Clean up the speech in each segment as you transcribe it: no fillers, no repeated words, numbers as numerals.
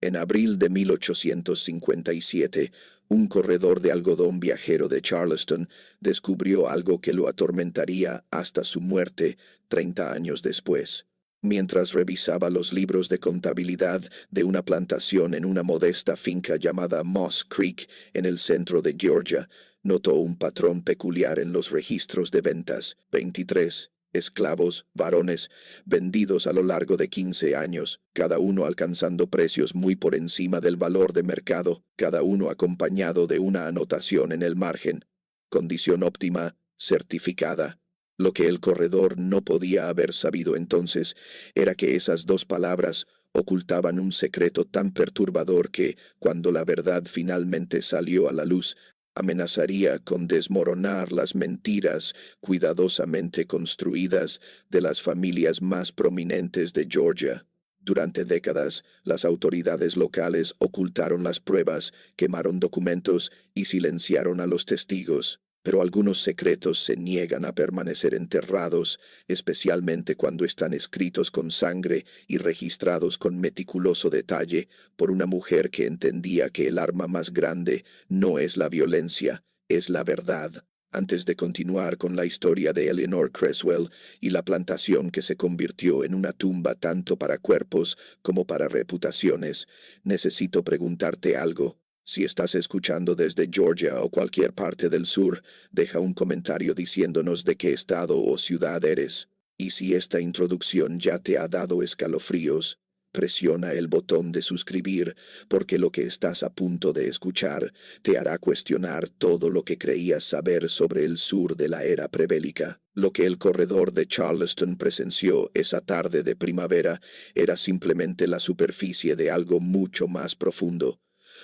En abril de 1857, un corredor de algodón viajero de Charleston descubrió algo que lo atormentaría hasta su muerte 30 años después. Mientras revisaba los libros de contabilidad de una plantación en una modesta finca llamada Moss Creek en el centro de Georgia, notó un patrón peculiar en los registros de ventas: 23 esclavos varones vendidos a lo largo de 15 años, cada uno alcanzando precios muy por encima del valor de mercado, cada uno acompañado de una anotación en el margen: condición óptima, certificada. Lo que el corredor no podía haber sabido entonces era que esas dos palabras ocultaban un secreto tan perturbador que, cuando la verdad finalmente salió a la luz, amenazaría con desmoronar las mentiras cuidadosamente construidas de las familias más prominentes de Georgia. Durante décadas, las autoridades locales ocultaron las pruebas, quemaron documentos y silenciaron a los testigos. Pero algunos secretos se niegan a permanecer enterrados, especialmente cuando están escritos con sangre y registrados con meticuloso detalle por una mujer que entendía que el arma más grande no es la violencia, es la verdad. Antes de continuar con la historia de Eleanor Creswell y la plantación que se convirtió en una tumba tanto para cuerpos como para reputaciones, necesito preguntarte algo. Si estás escuchando desde Georgia o cualquier parte del sur, deja un comentario diciéndonos de qué estado o ciudad eres. Y si esta introducción ya te ha dado escalofríos, presiona el botón de suscribir, porque lo que estás a punto de escuchar te hará cuestionar todo lo que creías saber sobre el sur de la era prebélica. Lo que el corredor de Charleston presenció esa tarde de primavera era simplemente la superficie de algo mucho más profundo.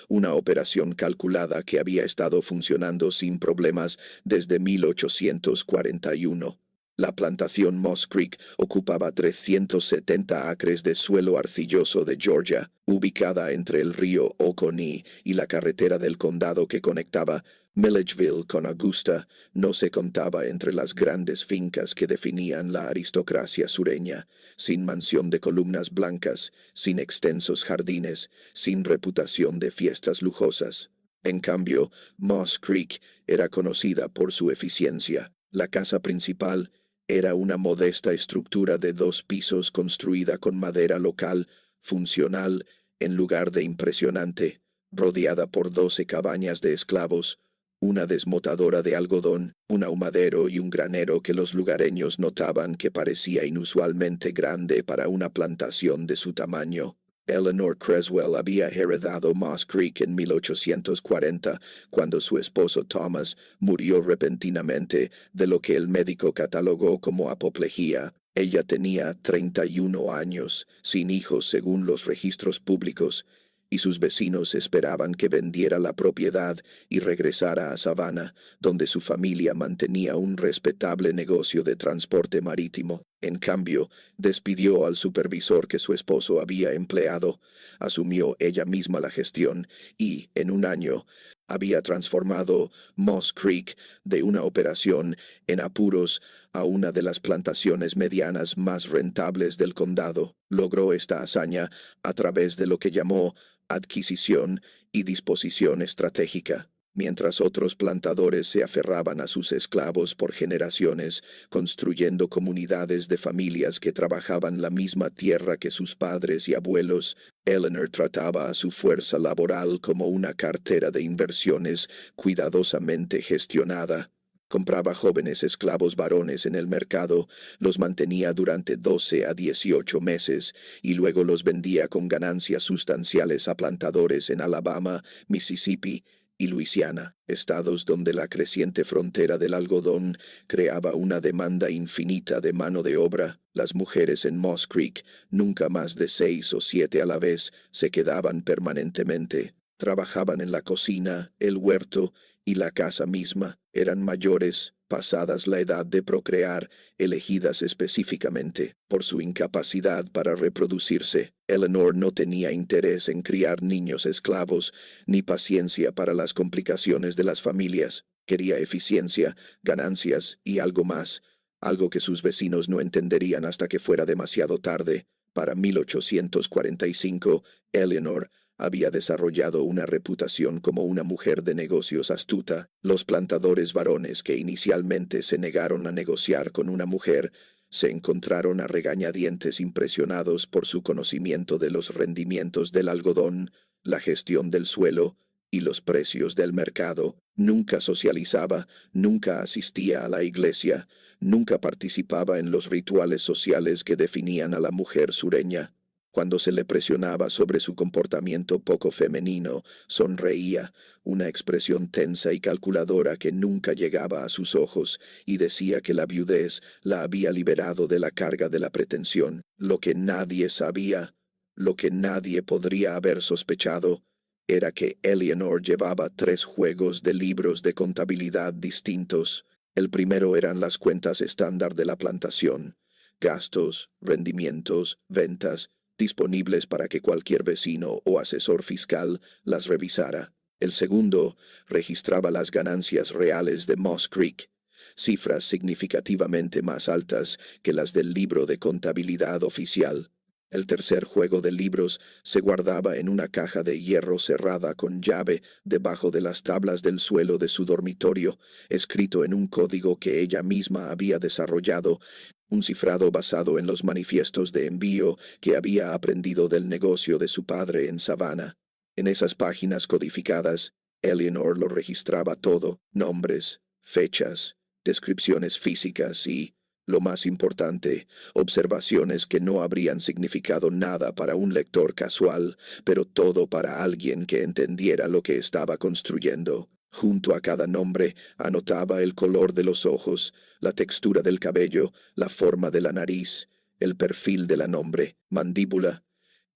Una operación calculada que había estado funcionando sin problemas desde 1841. La plantación Moss Creek ocupaba 370 acres de suelo arcilloso de Georgia, ubicada entre el río Oconee y la carretera del condado que conectaba Milledgeville con Augusta. No se contaba entre las grandes fincas que definían la aristocracia sureña, sin mansión de columnas blancas, sin extensos jardines, sin reputación de fiestas lujosas. En cambio, Moss Creek era conocida por su eficiencia. La casa principal era una modesta estructura de 2 pisos construida con madera local, funcional en lugar de impresionante, rodeada por 12 cabañas de esclavos, una desmotadora de algodón, un ahumadero y un granero que los lugareños notaban que parecía inusualmente grande para una plantación de su tamaño. Eleanor Creswell había heredado Moss Creek en 1840, cuando su esposo Thomas murió repentinamente de lo que el médico catalogó como apoplejía. Ella tenía 31 años, sin hijos según los registros públicos, y sus vecinos esperaban que vendiera la propiedad y regresara a Savannah, donde su familia mantenía un respetable negocio de transporte marítimo. En cambio, despidió al supervisor que su esposo había empleado, asumió ella misma la gestión y, en un año, había transformado Moss Creek de una operación en apuros a una de las plantaciones medianas más rentables del condado. Logró esta hazaña a través de lo que llamó adquisición y disposición estratégica. Mientras otros plantadores se aferraban a sus esclavos por generaciones, construyendo comunidades de familias que trabajaban la misma tierra que sus padres y abuelos, Eleanor trataba a su fuerza laboral como una cartera de inversiones cuidadosamente gestionada. Compraba jóvenes esclavos varones en el mercado, los mantenía durante 12 a 18 meses y luego los vendía con ganancias sustanciales a plantadores en Alabama, Mississippi y Luisiana, estados donde la creciente frontera del algodón creaba una demanda infinita de mano de obra. Las mujeres en Moss Creek, nunca más de 6 o 7 a la vez, se quedaban permanentemente. Trabajaban en la cocina, el huerto y la casa misma. Eran mayores, pasadas la edad de procrear, elegidas específicamente por su incapacidad para reproducirse. Eleanor no tenía interés en criar niños esclavos, ni paciencia para las complicaciones de las familias. Quería eficiencia, ganancias y algo más, algo que sus vecinos no entenderían hasta que fuera demasiado tarde. Para 1845, Eleanor Había desarrollado una reputación como una mujer de negocios astuta. Los plantadores varones que inicialmente se negaron a negociar con una mujer se encontraron a regañadientes impresionados por su conocimiento de los rendimientos del algodón, la gestión del suelo y los precios del mercado. Nunca socializaba, nunca asistía a la iglesia, nunca participaba en los rituales sociales que definían a la mujer sureña. Cuando se le presionaba sobre su comportamiento poco femenino, sonreía, una expresión tensa y calculadora que nunca llegaba a sus ojos, y decía que la viudez la había liberado de la carga de la pretensión. Lo que nadie sabía, lo que nadie podría haber sospechado, era que Eleanor llevaba 3 juegos de libros de contabilidad distintos. El primero eran las cuentas estándar de la plantación, gastos, rendimientos, ventas, disponibles para que cualquier vecino o asesor fiscal las revisara. El segundo registraba las ganancias reales de Moss Creek, cifras significativamente más altas que las del libro de contabilidad oficial. El tercer juego de libros se guardaba en una caja de hierro cerrada con llave debajo de las tablas del suelo de su dormitorio, escrito en un código que ella misma había desarrollado, un cifrado basado en los manifiestos de envío que había aprendido del negocio de su padre en Savannah. En esas páginas codificadas, Eleanor lo registraba todo: nombres, fechas, descripciones físicas y, lo más importante, observaciones que no habrían significado nada para un lector casual, pero todo para alguien que entendiera lo que estaba construyendo. Junto a cada nombre anotaba el color de los ojos, la textura del cabello, la forma de la nariz, el perfil de la nombre, mandíbula,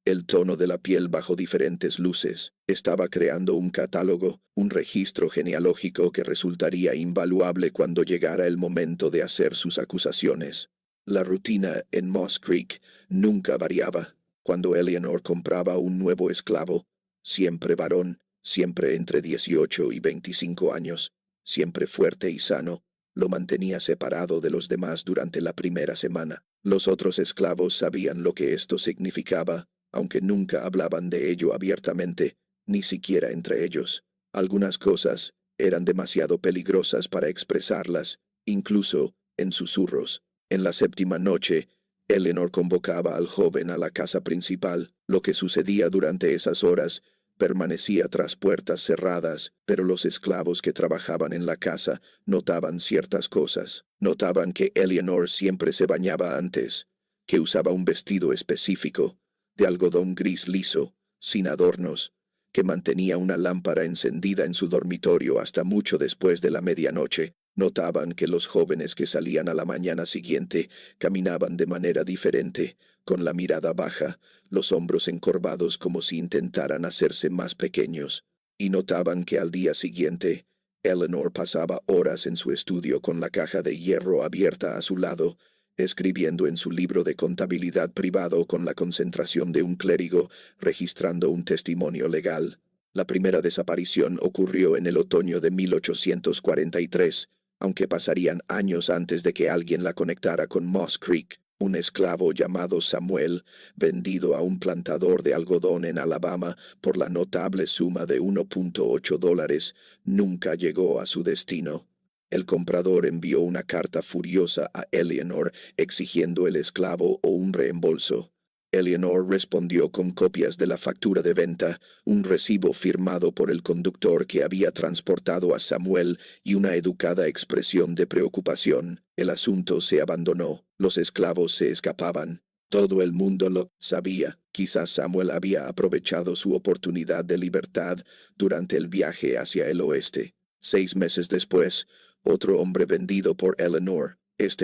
el tono de la piel bajo diferentes luces. Estaba creando un catálogo, un registro genealógico que resultaría invaluable cuando llegara el momento de hacer sus acusaciones. La rutina en Moss Creek nunca variaba. Cuando Eleanor compraba un nuevo esclavo, siempre varón, siempre entre 18 y 25 años, siempre fuerte y sano, lo mantenía separado de los demás durante la primera semana. Los otros esclavos sabían lo que esto significaba, aunque nunca hablaban de ello abiertamente, ni siquiera entre ellos. Algunas cosas eran demasiado peligrosas para expresarlas, incluso en susurros. En la 7ª noche, Eleanor convocaba al joven a la casa principal. Lo que sucedía durante esas horas permanecía tras puertas cerradas, pero los esclavos que trabajaban en la casa notaban ciertas cosas. Notaban que Eleanor siempre se bañaba antes, que usaba un vestido específico, de algodón gris liso, sin adornos, que mantenía una lámpara encendida en su dormitorio hasta mucho después de la medianoche. Notaban que los jóvenes que salían a la mañana siguiente caminaban de manera diferente, con la mirada baja, los hombros encorvados como si intentaran hacerse más pequeños. Y notaban que al día siguiente, Eleanor pasaba horas en su estudio con la caja de hierro abierta a su lado, escribiendo en su libro de contabilidad privado con la concentración de un clérigo, registrando un testimonio legal. La primera desaparición ocurrió en el otoño de 1843, aunque pasarían años antes de que alguien la conectara con Moss Creek. Un esclavo llamado Samuel, vendido a un plantador de algodón en Alabama por la notable suma de $1.8, nunca llegó a su destino. El comprador envió una carta furiosa a Eleanor exigiendo el esclavo o un reembolso. Eleanor respondió con copias de la factura de venta, un recibo firmado por el conductor que había transportado a Samuel y una educada expresión de preocupación. El asunto se abandonó. Los esclavos se escapaban. Todo el mundo lo sabía. Quizás Samuel había aprovechado su oportunidad de libertad durante el viaje hacia el oeste. 6 meses después, otro hombre vendido por Eleanor,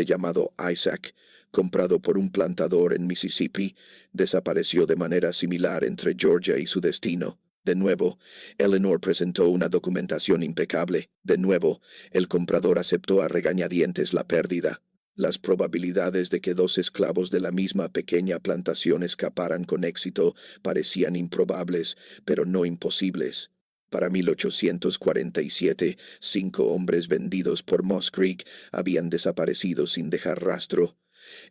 llamado Isaac, comprado por un plantador en Mississippi, desapareció de manera similar entre Georgia y su destino. De nuevo, Eleanor presentó una documentación impecable. De nuevo, el comprador aceptó a regañadientes la pérdida. Las probabilidades de que 2 esclavos de la misma pequeña plantación escaparan con éxito parecían improbables, pero no imposibles. Para 1847, 5 hombres vendidos por Moss Creek habían desaparecido sin dejar rastro.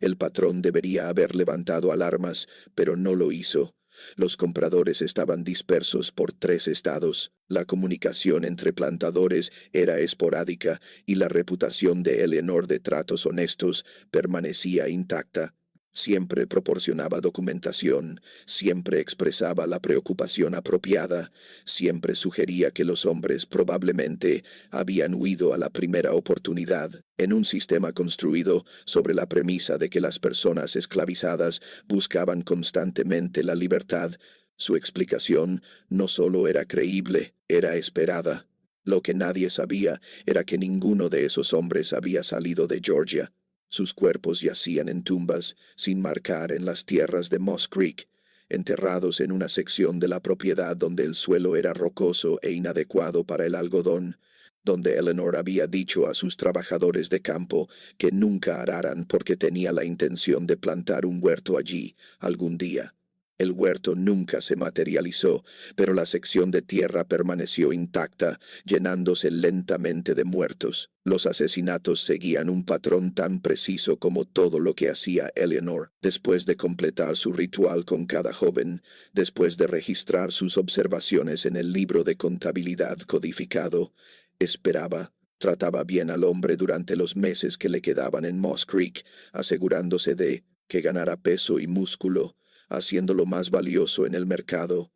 El patrón debería haber levantado alarmas, pero no lo hizo. Los compradores estaban dispersos por 3 estados. La comunicación entre plantadores era esporádica y la reputación de Eleanor de tratos honestos permanecía intacta. Siempre proporcionaba documentación, siempre expresaba la preocupación apropiada, siempre sugería que los hombres probablemente habían huido a la primera oportunidad, en un sistema construido sobre la premisa de que las personas esclavizadas buscaban constantemente la libertad. Su explicación no solo era creíble, era esperada. Lo que nadie sabía era que ninguno de esos hombres había salido de Georgia. Sus cuerpos yacían en tumbas, sin marcar en las tierras de Moss Creek, enterrados en una sección de la propiedad donde el suelo era rocoso e inadecuado para el algodón, donde Eleanor había dicho a sus trabajadores de campo que nunca araran porque tenía la intención de plantar un huerto allí algún día. El huerto nunca se materializó, pero la sección de tierra permaneció intacta, llenándose lentamente de muertos. Los asesinatos seguían un patrón tan preciso como todo lo que hacía Eleanor. Después de completar su ritual con cada joven, después de registrar sus observaciones en el libro de contabilidad codificado, esperaba. Trataba bien al hombre durante los meses que le quedaban en Moss Creek, asegurándose de que ganara peso y músculo, haciéndolo más valioso en el mercado.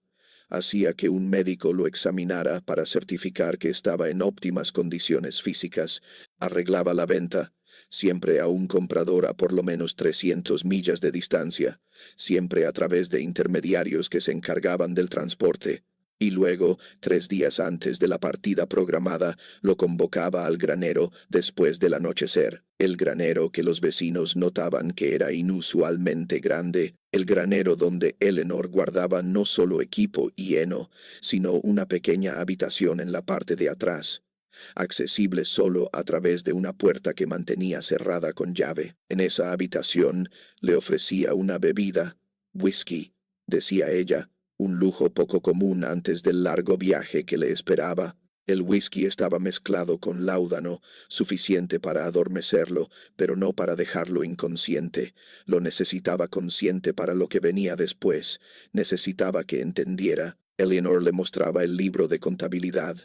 Hacía que un médico lo examinara para certificar que estaba en óptimas condiciones físicas. Arreglaba la venta, siempre a un comprador a por lo menos 300 millas de distancia, siempre a través de intermediarios que se encargaban del transporte. Y luego, 3 días antes de la partida programada, lo convocaba al granero después del anochecer. El granero que los vecinos notaban que era inusualmente grande, el granero donde Eleanor guardaba no solo equipo y heno, sino una pequeña habitación en la parte de atrás, accesible solo a través de una puerta que mantenía cerrada con llave. En esa habitación le ofrecía una bebida, whisky, decía ella, un lujo poco común antes del largo viaje que le esperaba. El whisky estaba mezclado con láudano, suficiente para adormecerlo, pero no para dejarlo inconsciente. Lo necesitaba consciente para lo que venía después. Necesitaba que entendiera. Eleanor le mostraba el libro de contabilidad.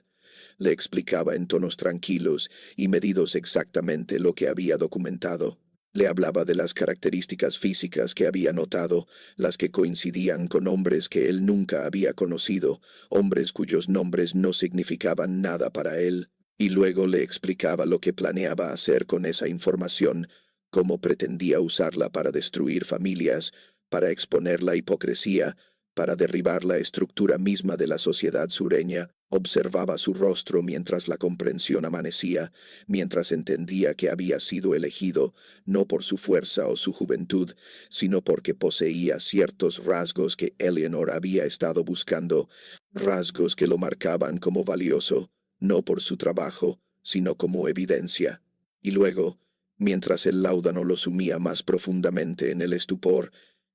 Le explicaba en tonos tranquilos y medidos exactamente lo que había documentado. Le hablaba de las características físicas que había notado, las que coincidían con hombres que él nunca había conocido, hombres cuyos nombres no significaban nada para él, y luego le explicaba lo que planeaba hacer con esa información, cómo pretendía usarla para destruir familias, para exponer la hipocresía, para derribar la estructura misma de la sociedad sureña. Observaba su rostro mientras la comprensión amanecía, mientras entendía que había sido elegido, no por su fuerza o su juventud, sino porque poseía ciertos rasgos que Eleanor había estado buscando, rasgos que lo marcaban como valioso, no por su trabajo, sino como evidencia. Y luego, mientras el láudano lo sumía más profundamente en el estupor,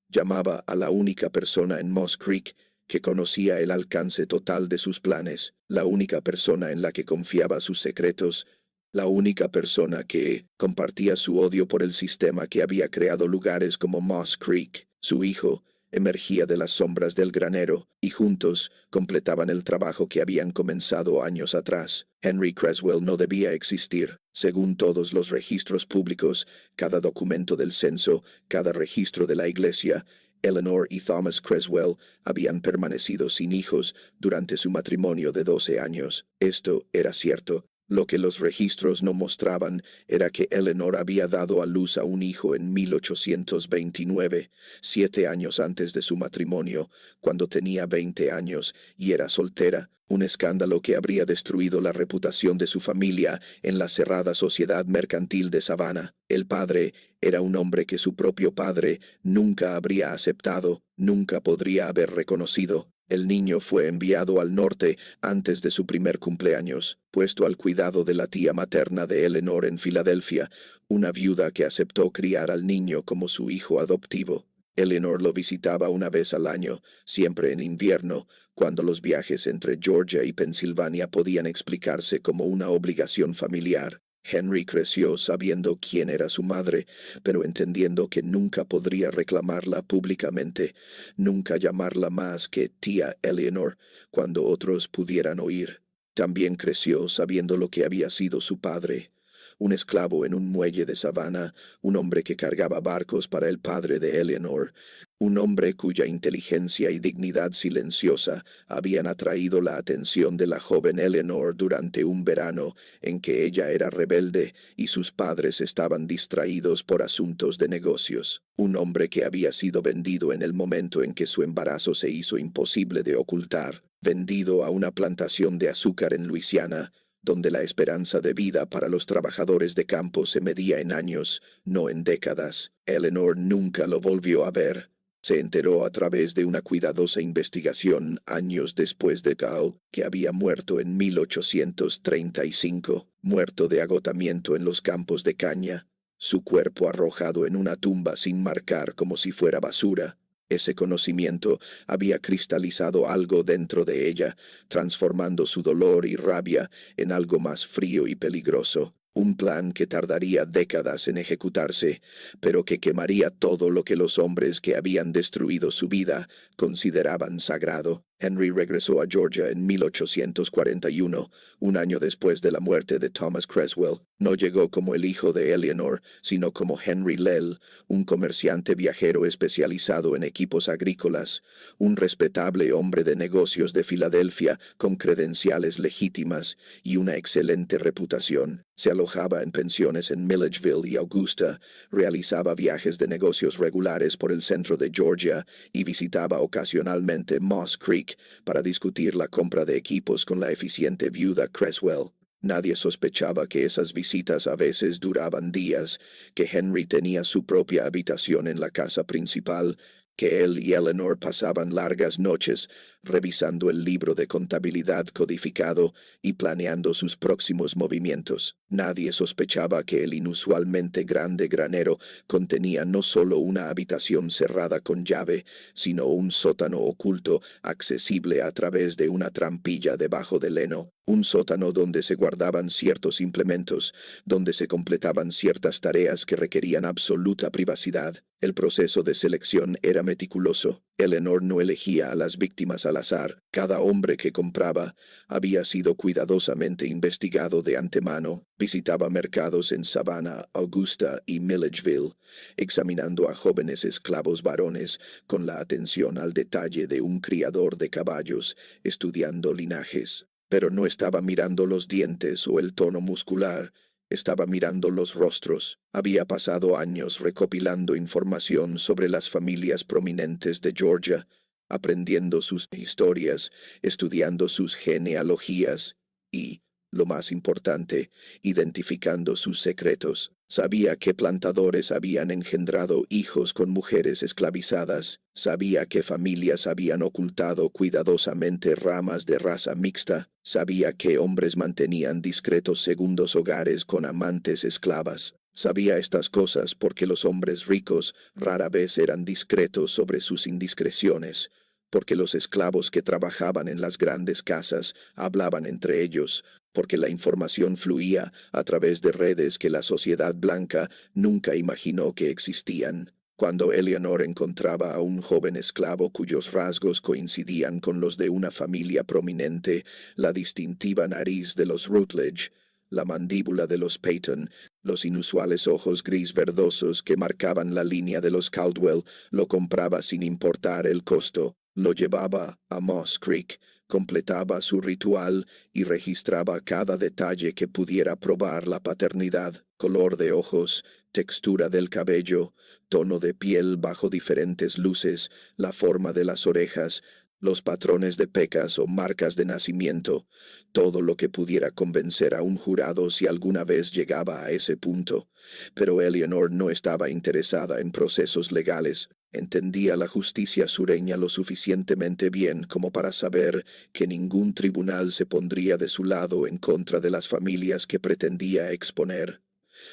llamaba a la única persona en Moss Creek que conocía el alcance total de sus planes, la única persona en la que confiaba sus secretos, la única persona que compartía su odio por el sistema que había creado lugares como Moss Creek. Su hijo emergía de las sombras del granero, y juntos completaban el trabajo que habían comenzado años atrás. Henry Creswell no debía existir. Según todos los registros públicos, cada documento del censo, cada registro de la iglesia, Eleanor y Thomas Creswell habían permanecido sin hijos durante su matrimonio de 12 años. Esto era cierto. Lo que los registros no mostraban era que Eleanor había dado a luz a un hijo en 1829, 7 años antes de su matrimonio, cuando tenía 20 años y era soltera, un escándalo que habría destruido la reputación de su familia en la cerrada sociedad mercantil de Savannah. El padre era un hombre que su propio padre nunca habría aceptado, nunca podría haber reconocido. El niño fue enviado al norte antes de su primer cumpleaños, puesto al cuidado de la tía materna de Eleanor en Filadelfia, una viuda que aceptó criar al niño como su hijo adoptivo. Eleanor lo visitaba una vez al año, siempre en invierno, cuando los viajes entre Georgia y Pensilvania podían explicarse como una obligación familiar. Henry creció sabiendo quién era su madre, pero entendiendo que nunca podría reclamarla públicamente, nunca llamarla más que tía Eleanor cuando otros pudieran oír. También creció sabiendo lo que había sido su padre, un esclavo en un muelle de Savannah, un hombre que cargaba barcos para el padre de Eleanor, un hombre cuya inteligencia y dignidad silenciosa habían atraído la atención de la joven Eleanor durante un verano en que ella era rebelde y sus padres estaban distraídos por asuntos de negocios. Un hombre que había sido vendido en el momento en que su embarazo se hizo imposible de ocultar, vendido a una plantación de azúcar en Luisiana, donde la esperanza de vida para los trabajadores de campo se medía en años, no en décadas. Eleanor nunca lo volvió a ver. Se enteró a través de una cuidadosa investigación años después de Gao, que había muerto en 1835, muerto de agotamiento en los campos de caña, su cuerpo arrojado en una tumba sin marcar como si fuera basura. Ese conocimiento había cristalizado algo dentro de ella, transformando su dolor y rabia en algo más frío y peligroso. Un plan que tardaría décadas en ejecutarse, pero que quemaría todo lo que los hombres que habían destruido su vida consideraban sagrado. Henry regresó a Georgia en 1841, un año después de la muerte de Thomas Creswell. No llegó como el hijo de Eleanor, sino como Henry Lell, un comerciante viajero especializado en equipos agrícolas, un respetable hombre de negocios de Filadelfia con credenciales legítimas y una excelente reputación. Se alojaba en pensiones en Milledgeville y Augusta, realizaba viajes de negocios regulares por el centro de Georgia y visitaba ocasionalmente Moss Creek para discutir la compra de equipos con la eficiente viuda Creswell. Nadie sospechaba que esas visitas a veces duraban días, que Henry tenía su propia habitación en la casa principal, que él y Eleanor pasaban largas noches revisando el libro de contabilidad codificado y planeando sus próximos movimientos. Nadie sospechaba que el inusualmente grande granero contenía no solo una habitación cerrada con llave, sino un sótano oculto accesible a través de una trampilla debajo del heno. Un sótano donde se guardaban ciertos implementos, donde se completaban ciertas tareas que requerían absoluta privacidad. El proceso de selección era meticuloso. Eleanor no elegía a las víctimas al azar. Cada hombre que compraba había sido cuidadosamente investigado de antemano. Visitaba mercados en Savannah, Augusta y Milledgeville, examinando a jóvenes esclavos varones con la atención al detalle de un criador de caballos, estudiando linajes. Pero no estaba mirando los dientes o el tono muscular, estaba mirando los rostros. Había pasado años recopilando información sobre las familias prominentes de Georgia, aprendiendo sus historias, estudiando sus genealogías y, lo más importante, identificando sus secretos. Sabía que plantadores habían engendrado hijos con mujeres esclavizadas. Sabía que familias habían ocultado cuidadosamente ramas de raza mixta. Sabía que hombres mantenían discretos segundos hogares con amantes esclavas. Sabía estas cosas porque los hombres ricos rara vez eran discretos sobre sus indiscreciones, porque los esclavos que trabajaban en las grandes casas hablaban entre ellos, porque la información fluía a través de redes que la sociedad blanca nunca imaginó que existían. Cuando Eleanor encontraba a un joven esclavo cuyos rasgos coincidían con los de una familia prominente, la distintiva nariz de los Rutledge, la mandíbula de los Peyton, los inusuales ojos gris verdosos que marcaban la línea de los Caldwell, lo compraba sin importar el costo. Lo llevaba a Moss Creek, completaba su ritual y registraba cada detalle que pudiera probar la paternidad: color de ojos, textura del cabello, tono de piel bajo diferentes luces, la forma de las orejas, los patrones de pecas o marcas de nacimiento, todo lo que pudiera convencer a un jurado si alguna vez llegaba a ese punto. Pero Eleanor no estaba interesada en procesos legales. Entendía la justicia sureña lo suficientemente bien como para saber que ningún tribunal se pondría de su lado en contra de las familias que pretendía exponer.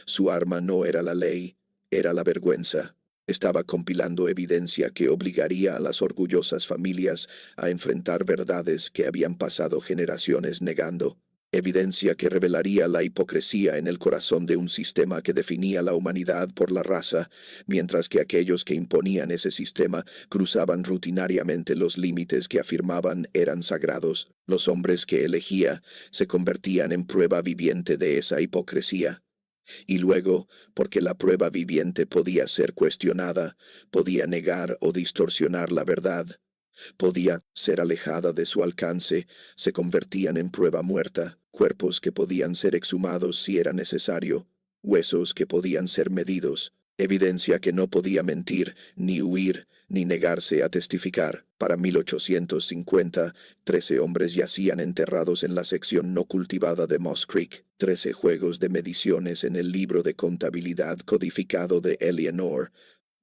Su arma no era la ley, era la vergüenza. Estaba compilando evidencia que obligaría a las orgullosas familias a enfrentar verdades que habían pasado generaciones negando. evidencia que revelaría la hipocresía en el corazón de un sistema que definía la humanidad por la raza, mientras que aquellos que imponían ese sistema cruzaban rutinariamente los límites que afirmaban eran sagrados. Los hombres que elegía se convertían en prueba viviente de esa hipocresía. Y luego, porque la prueba viviente podía ser cuestionada, podía negar o distorsionar la verdad, podía ser alejada de su alcance, se convertían en prueba muerta, cuerpos que podían ser exhumados si era necesario, huesos que podían ser medidos, evidencia que no podía mentir, ni huir, ni negarse a testificar. Para 1850, 13 hombres yacían enterrados en la sección no cultivada de Moss Creek, 13 juegos de mediciones en el libro de contabilidad codificado de Eleanor,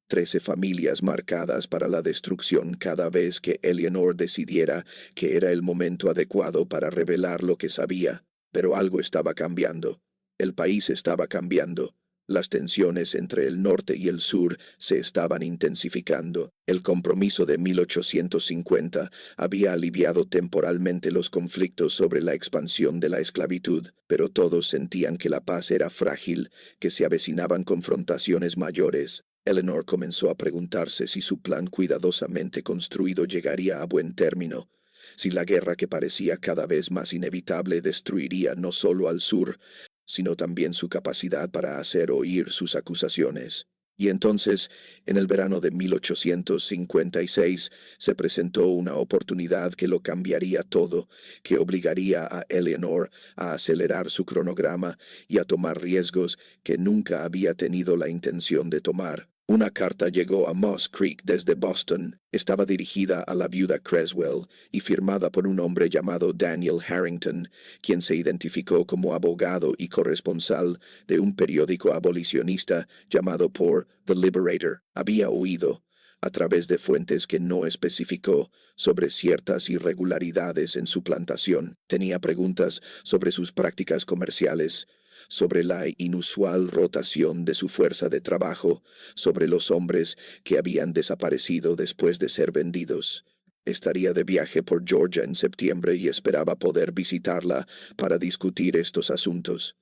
13 familias marcadas para la destrucción cada vez que Eleanor decidiera que era el momento adecuado para revelar lo que sabía. Pero algo estaba cambiando. El país estaba cambiando. Las tensiones entre el norte y el sur se estaban intensificando. El compromiso de 1850 había aliviado temporalmente los conflictos sobre la expansión de la esclavitud, pero todos sentían que la paz era frágil, que se avecinaban confrontaciones mayores. Eleanor comenzó a preguntarse si su plan cuidadosamente construido llegaría a buen término, si la guerra que parecía cada vez más inevitable destruiría no solo al sur, sino también su capacidad para hacer oír sus acusaciones. Y entonces, en el verano de 1856, se presentó una oportunidad que lo cambiaría todo, que obligaría a Eleanor a acelerar su cronograma y a tomar riesgos que nunca había tenido la intención de tomar. Una carta llegó a Moss Creek desde Boston. Estaba dirigida a la viuda Creswell y firmada por un hombre llamado Daniel Harrington, quien se identificó como abogado y corresponsal de un periódico abolicionista llamado por The Liberator. Había oído, a través de fuentes que no especificó, sobre ciertas irregularidades en su plantación. Tenía preguntas sobre sus prácticas comerciales, sobre la inusual rotación de su fuerza de trabajo, sobre los hombres que habían desaparecido después de ser vendidos. Estaría de viaje por Georgia en septiembre y esperaba poder visitarla para discutir estos asuntos.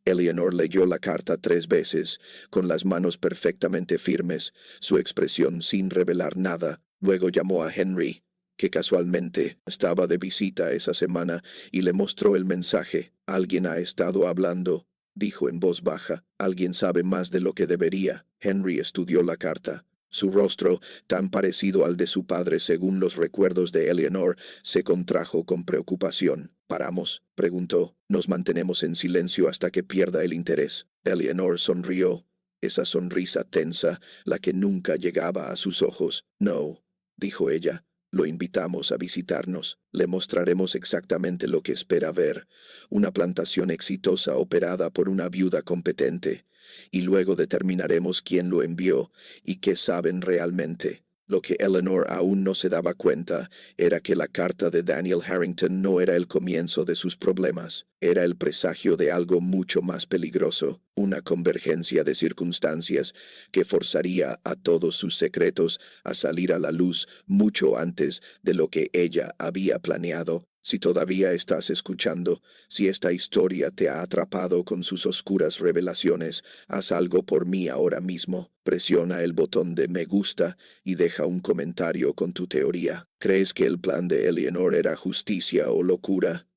Eleanor leyó la carta 3 veces, con las manos perfectamente firmes, su expresión sin revelar nada. Luego llamó a Henry, que casualmente estaba de visita esa semana, y le mostró el mensaje. «Alguien ha estado hablando», dijo en voz baja. «Alguien sabe más de lo que debería». Henry estudió la carta. Su rostro, tan parecido al de su padre según los recuerdos de Eleanor, se contrajo con preocupación. «¿Paramos?», preguntó. «Nos mantenemos en silencio hasta que pierda el interés». Eleanor sonrió, esa sonrisa tensa, la que nunca llegaba a sus ojos. «No», dijo ella. «Lo invitamos a visitarnos. Le mostraremos exactamente lo que espera ver, una plantación exitosa operada por una viuda competente, y luego determinaremos quién lo envió y qué saben realmente». Lo que Eleanor aún no se daba cuenta era que la carta de Daniel Harrington no era el comienzo de sus problemas, era el presagio de algo mucho más peligroso, una convergencia de circunstancias que forzaría a todos sus secretos a salir a la luz mucho antes de lo que ella había planeado. Si todavía estás escuchando, si esta historia te ha atrapado con sus oscuras revelaciones, haz algo por mí ahora mismo. Presiona el botón de me gusta y deja un comentario con tu teoría. ¿Crees que el plan de Eleanor era justicia o locura?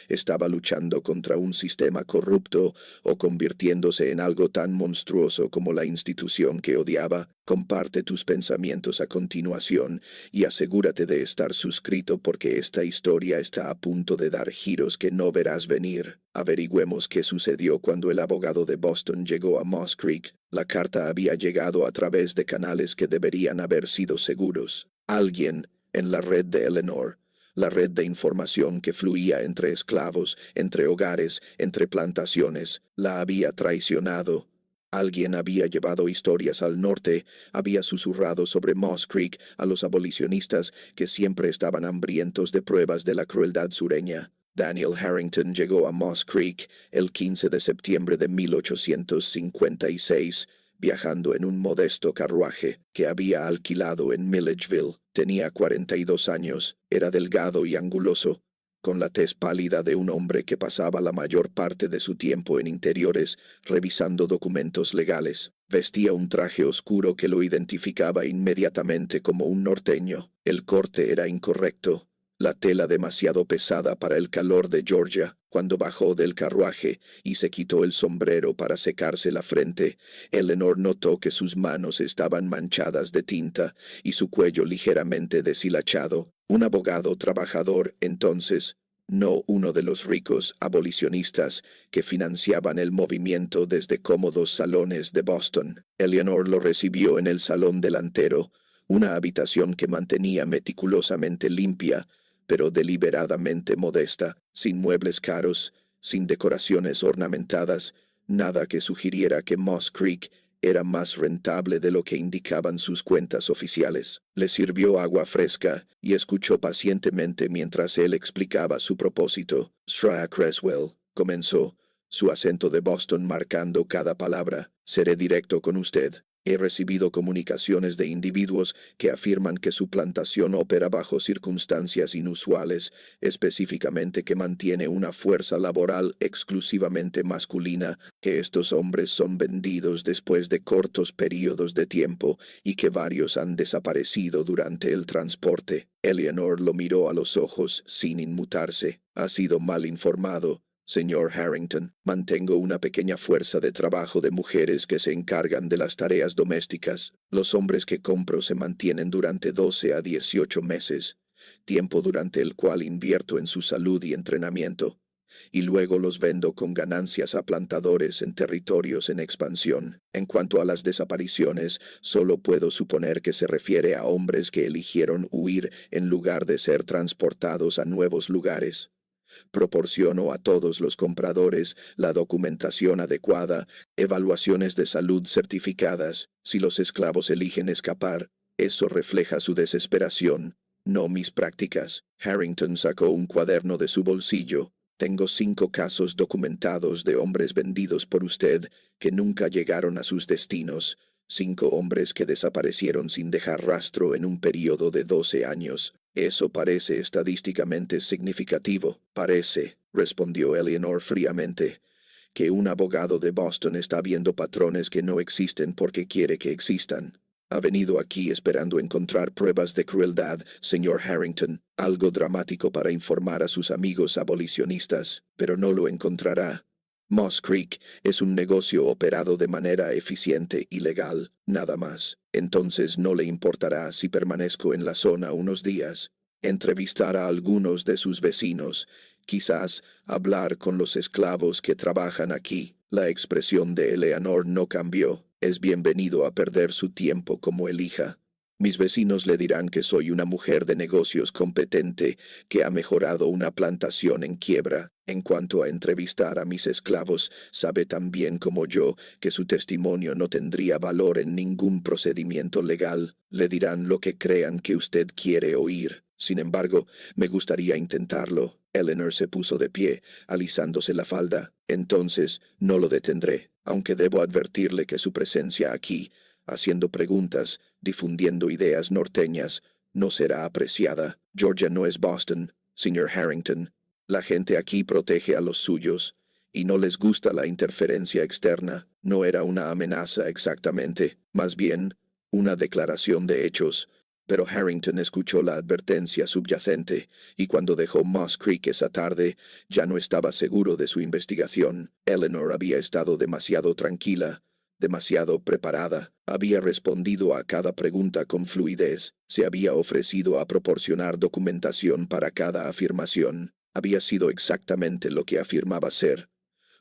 ¿Estaba luchando contra un sistema corrupto o convirtiéndose en algo tan monstruoso como la institución que odiaba? Comparte tus pensamientos a continuación y asegúrate de estar suscrito porque esta historia está a punto de dar giros que no verás venir. Averigüemos qué sucedió cuando el abogado de Boston llegó a Moss Creek. La carta había llegado a través de canales que deberían haber sido seguros. Alguien en la red de Eleanor, la red de información que fluía entre esclavos, entre hogares, entre plantaciones, la había traicionado. Alguien había llevado historias al norte, había susurrado sobre Moss Creek a los abolicionistas que siempre estaban hambrientos de pruebas de la crueldad sureña. Daniel Harrington llegó a Moss Creek el 15 de septiembre de 1856, viajando en un modesto carruaje que había alquilado en Milledgeville. Tenía 42 años, era delgado y anguloso, con la tez pálida de un hombre que pasaba la mayor parte de su tiempo en interiores revisando documentos legales. Vestía un traje oscuro que lo identificaba inmediatamente como un norteño. El corte era incorrecto, la tela demasiado pesada para el calor de Georgia. Cuando bajó del carruaje y se quitó el sombrero para secarse la frente, Eleanor notó que sus manos estaban manchadas de tinta y su cuello ligeramente deshilachado. Un abogado trabajador, entonces, no uno de los ricos abolicionistas que financiaban el movimiento desde cómodos salones de Boston. Eleanor lo recibió en el salón delantero, una habitación que mantenía meticulosamente limpia, pero deliberadamente modesta, sin muebles caros, sin decoraciones ornamentadas, nada que sugiriera que Moss Creek era más rentable de lo que indicaban sus cuentas oficiales. Le sirvió agua fresca y escuchó pacientemente mientras él explicaba su propósito. Sra Creswell, comenzó, su acento de Boston marcando cada palabra. Seré directo con usted. He recibido comunicaciones de individuos que afirman que su plantación opera bajo circunstancias inusuales, específicamente que mantiene una fuerza laboral exclusivamente masculina, que estos hombres son vendidos después de cortos periodos de tiempo y que varios han desaparecido durante el transporte. Eleanor lo miró a los ojos sin inmutarse. Ha sido mal informado, señor Harrington. Mantengo una pequeña fuerza de trabajo de mujeres que se encargan de las tareas domésticas. Los hombres que compro se mantienen durante 12 a 18 meses, tiempo durante el cual invierto en su salud y entrenamiento, y luego los vendo con ganancias a plantadores en territorios en expansión. En cuanto a las desapariciones, solo puedo suponer que se refiere a hombres que eligieron huir en lugar de ser transportados a nuevos lugares. Proporciono a todos los compradores la documentación adecuada, evaluaciones de salud certificadas. Si los esclavos eligen escapar, eso refleja su desesperación, no mis prácticas. Harrington sacó un cuaderno de su bolsillo. Tengo 5 casos documentados de hombres vendidos por usted que nunca llegaron a sus destinos. 5 hombres que desaparecieron sin dejar rastro en un período de 12 años. Eso parece estadísticamente significativo. Parece, respondió Eleanor fríamente, que un abogado de Boston está viendo patrones que no existen porque quiere que existan. Ha venido aquí esperando encontrar pruebas de crueldad, señor Harrington, algo dramático para informar a sus amigos abolicionistas, pero no lo encontrará. Moss Creek es un negocio operado de manera eficiente y legal, nada más. Entonces no le importará si permanezco en la zona unos días, entrevistar a algunos de sus vecinos, quizás hablar con los esclavos que trabajan aquí. La expresión de Eleanor no cambió. Es bienvenido a perder su tiempo como elija. Mis vecinos le dirán que soy una mujer de negocios competente que ha mejorado una plantación en quiebra. En cuanto a entrevistar a mis esclavos, sabe tan bien como yo que su testimonio no tendría valor en ningún procedimiento legal. Le dirán lo que crean que usted quiere oír. Sin embargo, me gustaría intentarlo. Eleanor se puso de pie, alisándose la falda. Entonces, no lo detendré, aunque debo advertirle que su presencia aquí, haciendo preguntas, difundiendo ideas norteñas, no será apreciada. Georgia no es Boston, señor Harrington. La gente aquí protege a los suyos, y no les gusta la interferencia externa. No era una amenaza exactamente, más bien, una declaración de hechos. Pero Harrington escuchó la advertencia subyacente, y cuando dejó Moss Creek esa tarde, ya no estaba seguro de su investigación. Eleanor había estado demasiado tranquila, demasiado preparada, había respondido a cada pregunta con fluidez, se había ofrecido a proporcionar documentación para cada afirmación. Había sido exactamente lo que afirmaba ser.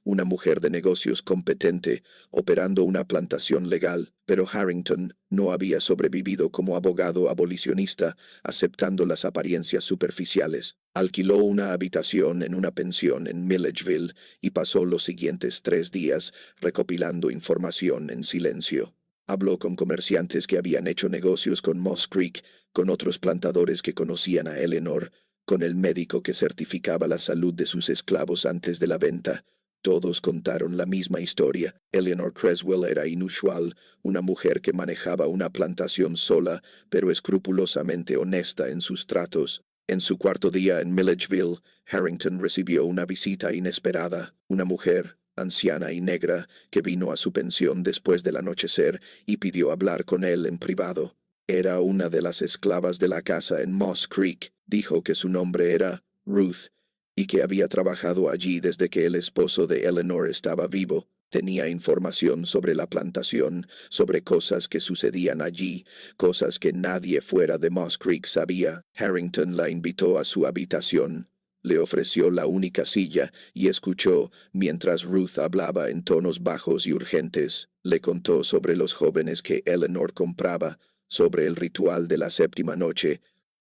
Una mujer de negocios competente, operando una plantación legal, pero Harrington no había sobrevivido como abogado abolicionista, aceptando las apariencias superficiales. Alquiló una habitación en una pensión en Milledgeville y pasó los siguientes 3 días recopilando información en silencio. Habló con comerciantes que habían hecho negocios con Moss Creek, con otros plantadores que conocían a Eleanor, con el médico que certificaba la salud de sus esclavos antes de la venta. Todos contaron la misma historia. Eleanor Creswell era inusual, una mujer que manejaba una plantación sola, pero escrupulosamente honesta en sus tratos. En su cuarto día en Milledgeville, Harrington recibió una visita inesperada, una mujer, anciana y negra, que vino a su pensión después del anochecer y pidió hablar con él en privado. Era una de las esclavas de la casa en Moss Creek. Dijo que su nombre era Ruth y que había trabajado allí desde que el esposo de Eleanor estaba vivo. Tenía información sobre la plantación, sobre cosas que sucedían allí, cosas que nadie fuera de Moss Creek sabía. Harrington la invitó a su habitación. Le ofreció la única silla y escuchó mientras Ruth hablaba en tonos bajos y urgentes. Le contó sobre los jóvenes que Eleanor compraba, sobre el ritual de la séptima noche,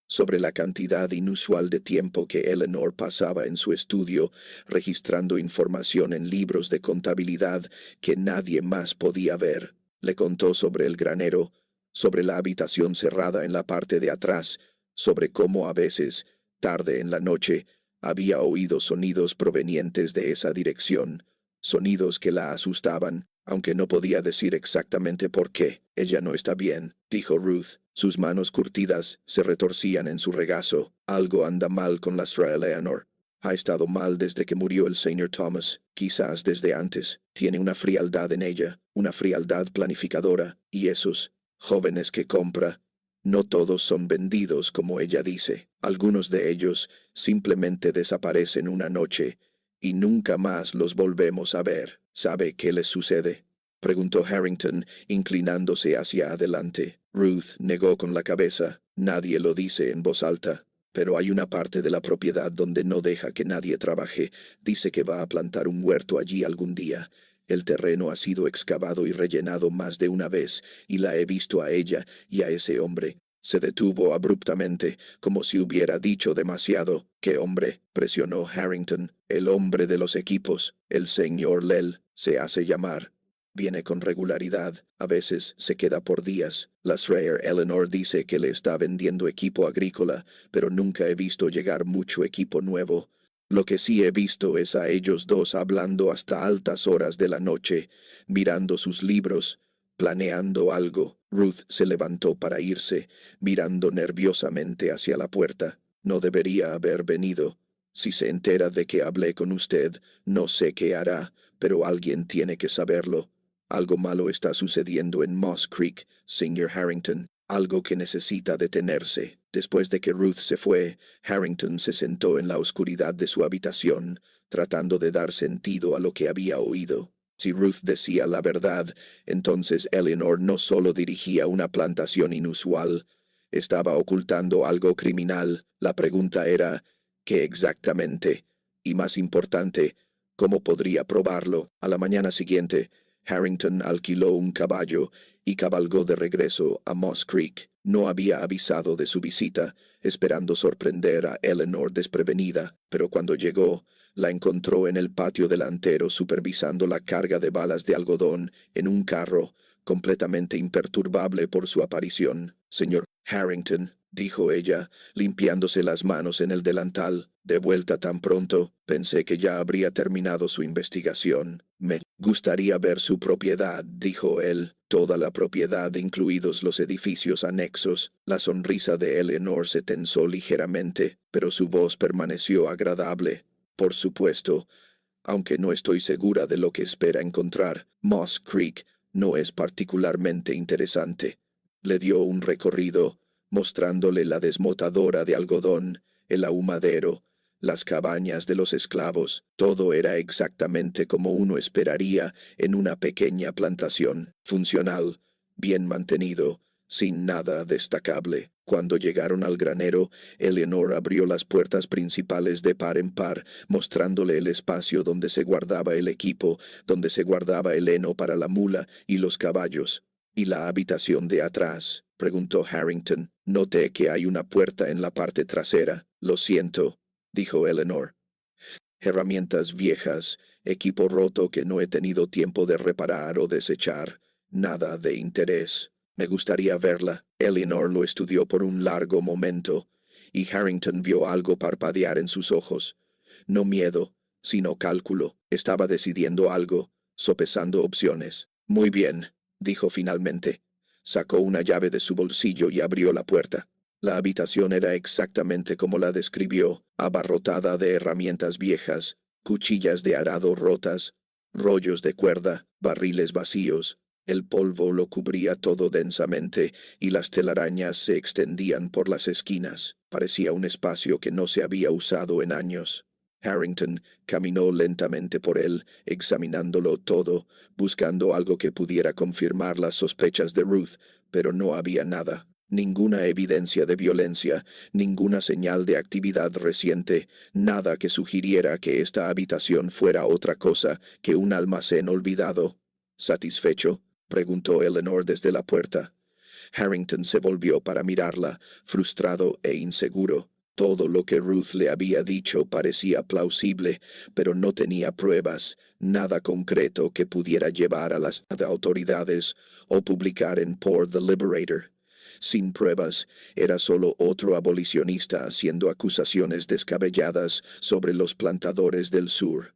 sobre la cantidad inusual de tiempo que Eleanor pasaba en su estudio, registrando información en libros de contabilidad que nadie más podía ver. Le contó sobre el granero, sobre la habitación cerrada en la parte de atrás, sobre cómo a veces, tarde en la noche, había oído sonidos provenientes de esa dirección, sonidos que la asustaban, aunque no podía decir exactamente por qué. Ella no está bien, dijo Ruth. Sus manos curtidas se retorcían en su regazo. Algo anda mal con la Sra. Eleanor. Ha estado mal desde que murió el Sr. Thomas, quizás desde antes. Tiene una frialdad en ella, una frialdad planificadora, y esos jóvenes que compra, no todos son vendidos como ella dice. Algunos de ellos simplemente desaparecen una noche y nunca más los volvemos a ver. ¿Sabe qué les sucede?, preguntó Harrington, inclinándose hacia adelante. Ruth negó con la cabeza. Nadie lo dice en voz alta, pero hay una parte de la propiedad donde no deja que nadie trabaje. Dice que va a plantar un huerto allí algún día. El terreno ha sido excavado y rellenado más de una vez, y la he visto a ella y a ese hombre. Se detuvo abruptamente, como si hubiera dicho demasiado. ¿Qué hombre?, presionó Harrington. El hombre de los equipos, el señor Lell, se hace llamar. Viene con regularidad, a veces se queda por días. La Sra. Eleanor dice que le está vendiendo equipo agrícola, pero nunca he visto llegar mucho equipo nuevo. Lo que sí he visto es a ellos dos hablando hasta altas horas de la noche, mirando sus libros, planeando algo. Ruth se levantó para irse, mirando nerviosamente hacia la puerta. No debería haber venido. Si se entera de que hablé con usted, no sé qué hará, pero alguien tiene que saberlo. Algo malo está sucediendo en Moss Creek, Sr. Harrington, algo que necesita detenerse. Después de que Ruth se fue, Harrington se sentó en la oscuridad de su habitación, tratando de dar sentido a lo que había oído. Si Ruth decía la verdad, entonces Eleanor no solo dirigía una plantación inusual, estaba ocultando algo criminal. La pregunta era, ¿qué exactamente? Y más importante, ¿cómo podría probarlo? A la mañana siguiente, Harrington alquiló un caballo y cabalgó de regreso a Moss Creek. No había avisado de su visita, esperando sorprender a Eleanor desprevenida, pero cuando llegó, la encontró en el patio delantero supervisando la carga de balas de algodón en un carro, completamente imperturbable por su aparición. «Señor Harrington», dijo ella, limpiándose las manos en el delantal. «De vuelta tan pronto, pensé que ya habría terminado su investigación». «Me gustaría ver su propiedad», dijo él. «Toda la propiedad, incluidos los edificios anexos». La sonrisa de Eleanor se tensó ligeramente, pero su voz permaneció agradable. «Por supuesto, aunque no estoy segura de lo que espera encontrar. Moss Creek no es particularmente interesante». Le dio un recorrido, mostrándole la desmotadora de algodón, el ahumadero, las cabañas de los esclavos. Todo era exactamente como uno esperaría en una pequeña plantación, funcional, bien mantenido, sin nada destacable. Cuando llegaron al granero, Eleanor abrió las puertas principales de par en par, mostrándole el espacio donde se guardaba el equipo, donde se guardaba el heno para la mula y los caballos. «¿Y la habitación de atrás?», preguntó Harrington. «Noté que hay una puerta en la parte trasera». «Lo siento», dijo Eleanor. «Herramientas viejas, equipo roto que no he tenido tiempo de reparar o desechar. Nada de interés. Me gustaría verla». Eleanor lo estudió por un largo momento, y Harrington vio algo parpadear en sus ojos. No miedo, sino cálculo. Estaba decidiendo algo, sopesando opciones. «Muy bien», dijo finalmente. Sacó una llave de su bolsillo y abrió la puerta. La habitación era exactamente como la describió, abarrotada de herramientas viejas, cuchillas de arado rotas, rollos de cuerda, barriles vacíos. El polvo lo cubría todo densamente y las telarañas se extendían por las esquinas. Parecía un espacio que no se había usado en años. Harrington caminó lentamente por él, examinándolo todo, buscando algo que pudiera confirmar las sospechas de Ruth, pero no había nada. Ninguna evidencia de violencia, ninguna señal de actividad reciente, nada que sugiriera que esta habitación fuera otra cosa que un almacén olvidado. ¿Satisfecho?, preguntó Eleanor desde la puerta. Harrington se volvió para mirarla, frustrado e inseguro. Todo lo que Ruth le había dicho parecía plausible, pero no tenía pruebas, nada concreto que pudiera llevar a las autoridades o publicar en Por The Liberator. Sin pruebas, era solo otro abolicionista haciendo acusaciones descabelladas sobre los plantadores del sur.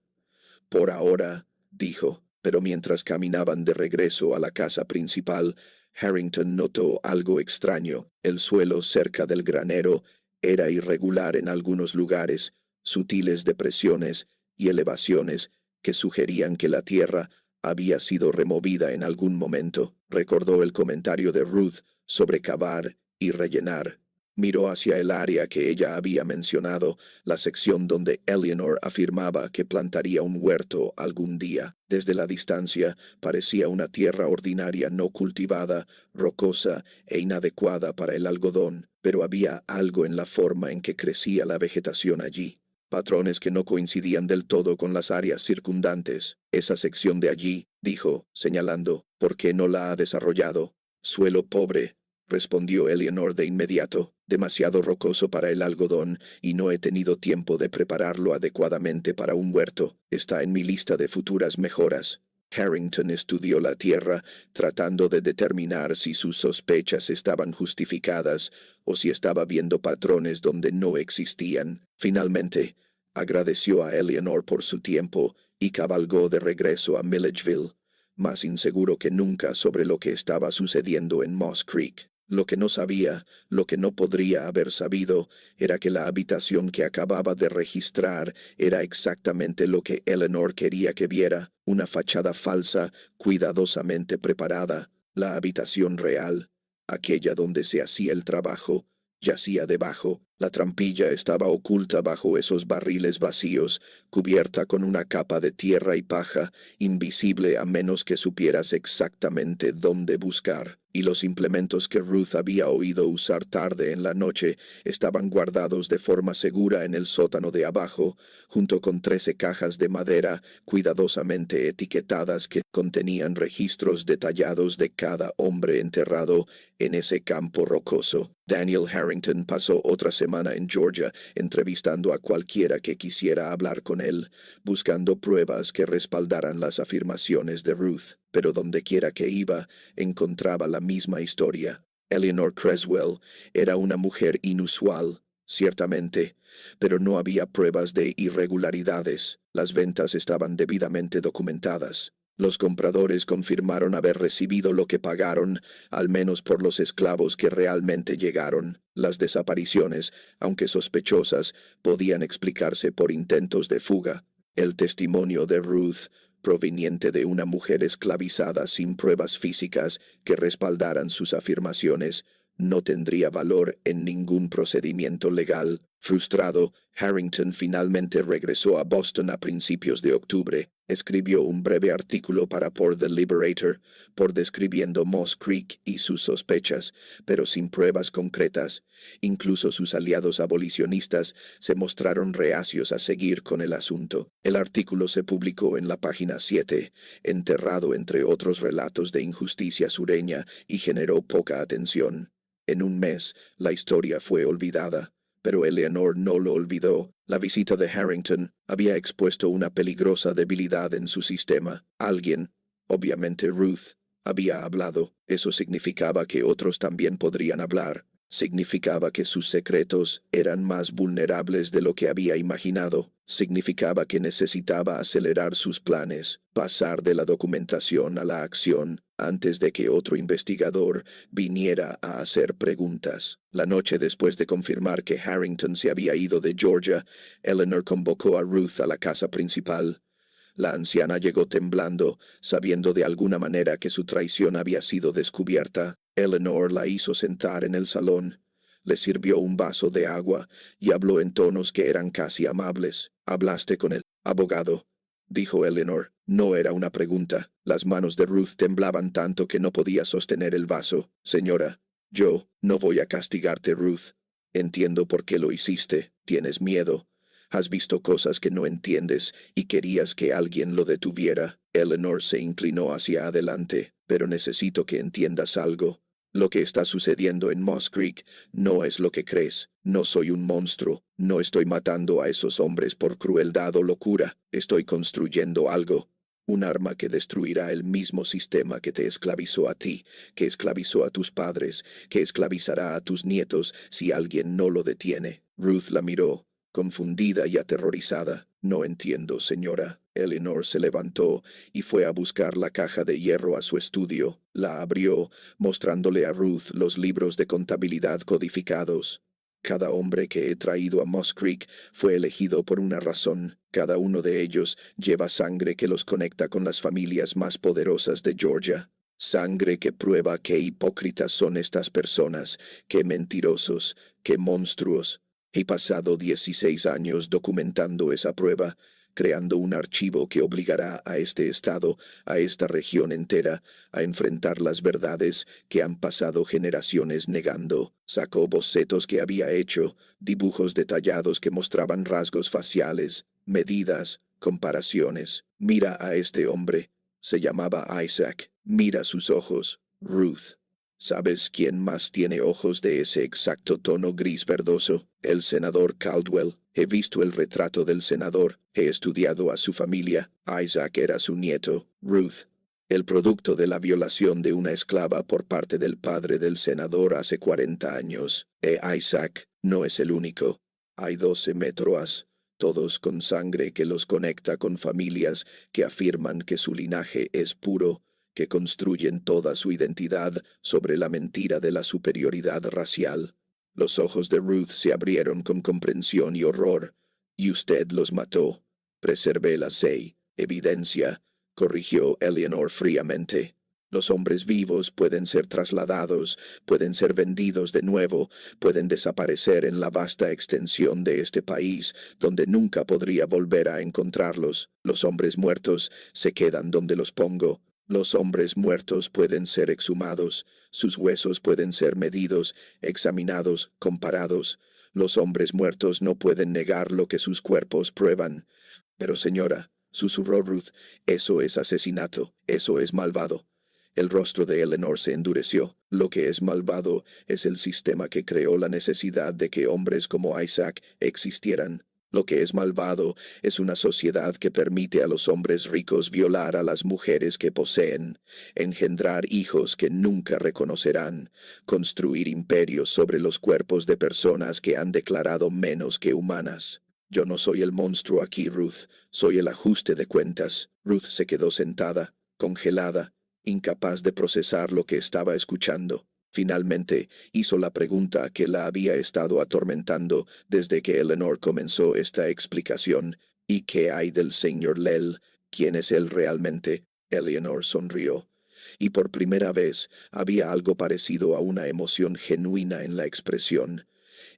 Por ahora, dijo, pero mientras caminaban de regreso a la casa principal, Harrington notó algo extraño. El suelo cerca del granero era irregular en algunos lugares, sutiles depresiones y elevaciones que sugerían que la tierra había sido removida en algún momento. Recordó el comentario de Ruth sobre cavar y rellenar. Miró hacia el área que ella había mencionado, la sección donde Eleanor afirmaba que plantaría un huerto algún día. Desde la distancia parecía una tierra ordinaria no cultivada, rocosa e inadecuada para el algodón, pero había algo en la forma en que crecía la vegetación allí. Patrones que no coincidían del todo con las áreas circundantes. Esa sección de allí, dijo, señalando, ¿por qué no la ha desarrollado? Suelo pobre, respondió Eleanor de inmediato, demasiado rocoso para el algodón y no he tenido tiempo de prepararlo adecuadamente para un huerto. Está en mi lista de futuras mejoras. Harrington estudió la tierra, tratando de determinar si sus sospechas estaban justificadas o si estaba viendo patrones donde no existían. Finalmente, agradeció a Eleanor por su tiempo y cabalgó de regreso a Milledgeville, más inseguro que nunca sobre lo que estaba sucediendo en Moss Creek. Lo que no sabía, lo que no podría haber sabido, era que la habitación que acababa de registrar era exactamente lo que Eleanor quería que viera, una fachada falsa, cuidadosamente preparada. La habitación real, aquella donde se hacía el trabajo, yacía debajo. La trampilla estaba oculta bajo esos barriles vacíos, cubierta con una capa de tierra y paja, invisible a menos que supieras exactamente dónde buscar. Y los implementos que Ruth había oído usar tarde en la noche estaban guardados de forma segura en el sótano de abajo, junto con 13 cajas de madera cuidadosamente etiquetadas que contenían registros detallados de cada hombre enterrado en ese campo rocoso. Daniel Harrington pasó otra semana en Georgia entrevistando a cualquiera que quisiera hablar con él, buscando pruebas que respaldaran las afirmaciones de Ruth. Pero dondequiera que iba, encontraba la misma historia. Eleanor Creswell era una mujer inusual, ciertamente, pero no había pruebas de irregularidades. Las ventas estaban debidamente documentadas. Los compradores confirmaron haber recibido lo que pagaron, al menos por los esclavos que realmente llegaron. Las desapariciones, aunque sospechosas, podían explicarse por intentos de fuga. El testimonio de Ruth, proveniente de una mujer esclavizada sin pruebas físicas que respaldaran sus afirmaciones, no tendría valor en ningún procedimiento legal. Frustrado, Harrington finalmente regresó a Boston a principios de octubre. Escribió un breve artículo para Por The Liberator, describiendo Moss Creek y sus sospechas, pero sin pruebas concretas. Incluso sus aliados abolicionistas se mostraron reacios a seguir con el asunto. El artículo se publicó en la página 7, enterrado entre otros relatos de injusticia sureña, y generó poca atención. En un mes, la historia fue olvidada. Pero Eleanor no lo olvidó. La visita de Harrington había expuesto una peligrosa debilidad en su sistema. Alguien, obviamente Ruth, había hablado. Eso significaba que otros también podrían hablar. Significaba que sus secretos eran más vulnerables de lo que había imaginado. Significaba que necesitaba acelerar sus planes, pasar de la documentación a la acción, antes de que otro investigador viniera a hacer preguntas. La noche después de confirmar que Harrington se había ido de Georgia, Eleanor convocó a Ruth a la casa principal. La anciana llegó temblando, sabiendo de alguna manera que su traición había sido descubierta. Eleanor la hizo sentar en el salón. Le sirvió un vaso de agua y habló en tonos que eran casi amables. «¿Hablaste con el abogado?», dijo Eleanor. No era una pregunta. Las manos de Ruth temblaban tanto que no podía sostener el vaso. «Señora, yo no voy a castigarte, Ruth. Entiendo por qué lo hiciste. Tienes miedo. Has visto cosas que no entiendes y querías que alguien lo detuviera». Eleanor se inclinó hacia adelante. «Pero necesito que entiendas algo. Lo que está sucediendo en Moss Creek no es lo que crees. No soy un monstruo. No estoy matando a esos hombres por crueldad o locura. Estoy construyendo algo. Un arma que destruirá el mismo sistema que te esclavizó a ti, que esclavizó a tus padres, que esclavizará a tus nietos si alguien no lo detiene». Ruth la miró, confundida y aterrorizada. «No entiendo, señora». Eleanor se levantó y fue a buscar la caja de hierro a su estudio. La abrió, mostrándole a Ruth los libros de contabilidad codificados. «Cada hombre que he traído a Moss Creek fue elegido por una razón. Cada uno de ellos lleva sangre que los conecta con las familias más poderosas de Georgia. Sangre que prueba qué hipócritas son estas personas, qué mentirosos, qué monstruos. He pasado 16 años documentando esa prueba, creando un archivo que obligará a este estado, a esta región entera, a enfrentar las verdades que han pasado generaciones negando». Sacó bocetos que había hecho, dibujos detallados que mostraban rasgos faciales, medidas, comparaciones. «Mira a este hombre. Se llamaba Isaac. Mira sus ojos, Ruth. ¿Sabes quién más tiene ojos de ese exacto tono gris verdoso? El senador Caldwell. He visto el retrato del senador. He estudiado a su familia. Isaac era su nieto, Ruth. El producto de la violación de una esclava por parte del padre del senador hace 40 años. Isaac no es el único. Hay 12 Metroas, todos con sangre que los conecta con familias que afirman que su linaje es puro, que construyen toda su identidad sobre la mentira de la superioridad racial». Los ojos de Ruth se abrieron con comprensión y horror. «Y usted los mató. Preservé la evidencia», corrigió Eleanor fríamente. «Los hombres vivos pueden ser trasladados, pueden ser vendidos de nuevo, pueden desaparecer en la vasta extensión de este país, donde nunca podría volver a encontrarlos. Los hombres muertos se quedan donde los pongo. Los hombres muertos pueden ser exhumados, sus huesos pueden ser medidos, examinados, comparados. Los hombres muertos no pueden negar lo que sus cuerpos prueban». «Pero señora», susurró Ruth, «eso es asesinato, eso es malvado». El rostro de Eleanor se endureció. «Lo que es malvado es el sistema que creó la necesidad de que hombres como Isaac existieran. Lo que es malvado es una sociedad que permite a los hombres ricos violar a las mujeres que poseen, engendrar hijos que nunca reconocerán, construir imperios sobre los cuerpos de personas que han declarado menos que humanas. Yo no soy el monstruo aquí, Ruth, soy el ajuste de cuentas». Ruth se quedó sentada, congelada, incapaz de procesar lo que estaba escuchando. Finalmente hizo la pregunta que la había estado atormentando desde que Eleanor comenzó esta explicación. «¿Y qué hay del señor Lell? ¿Quién es él realmente?» Eleanor sonrió, y por primera vez había algo parecido a una emoción genuina en la expresión.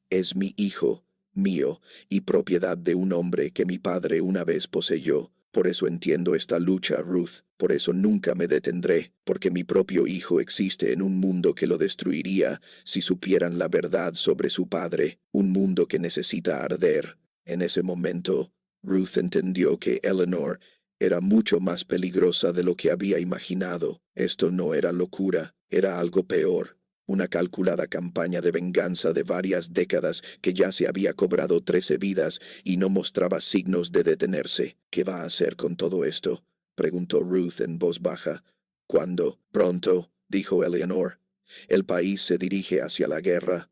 «Es mi hijo, mío, y propiedad de un hombre que mi padre una vez poseyó. Por eso entiendo esta lucha, Ruth. Por eso nunca me detendré, porque mi propio hijo existe en un mundo que lo destruiría si supieran la verdad sobre su padre, un mundo que necesita arder». En ese momento, Ruth entendió que Eleanor era mucho más peligrosa de lo que había imaginado. Esto no era locura, era algo peor. Una calculada campaña de venganza de varias décadas que ya se había cobrado 13 vidas y no mostraba signos de detenerse. «¿Qué va a hacer con todo esto?», preguntó Ruth en voz baja. «¿Cuándo?» «Pronto», dijo Eleanor. «El país se dirige hacia la guerra.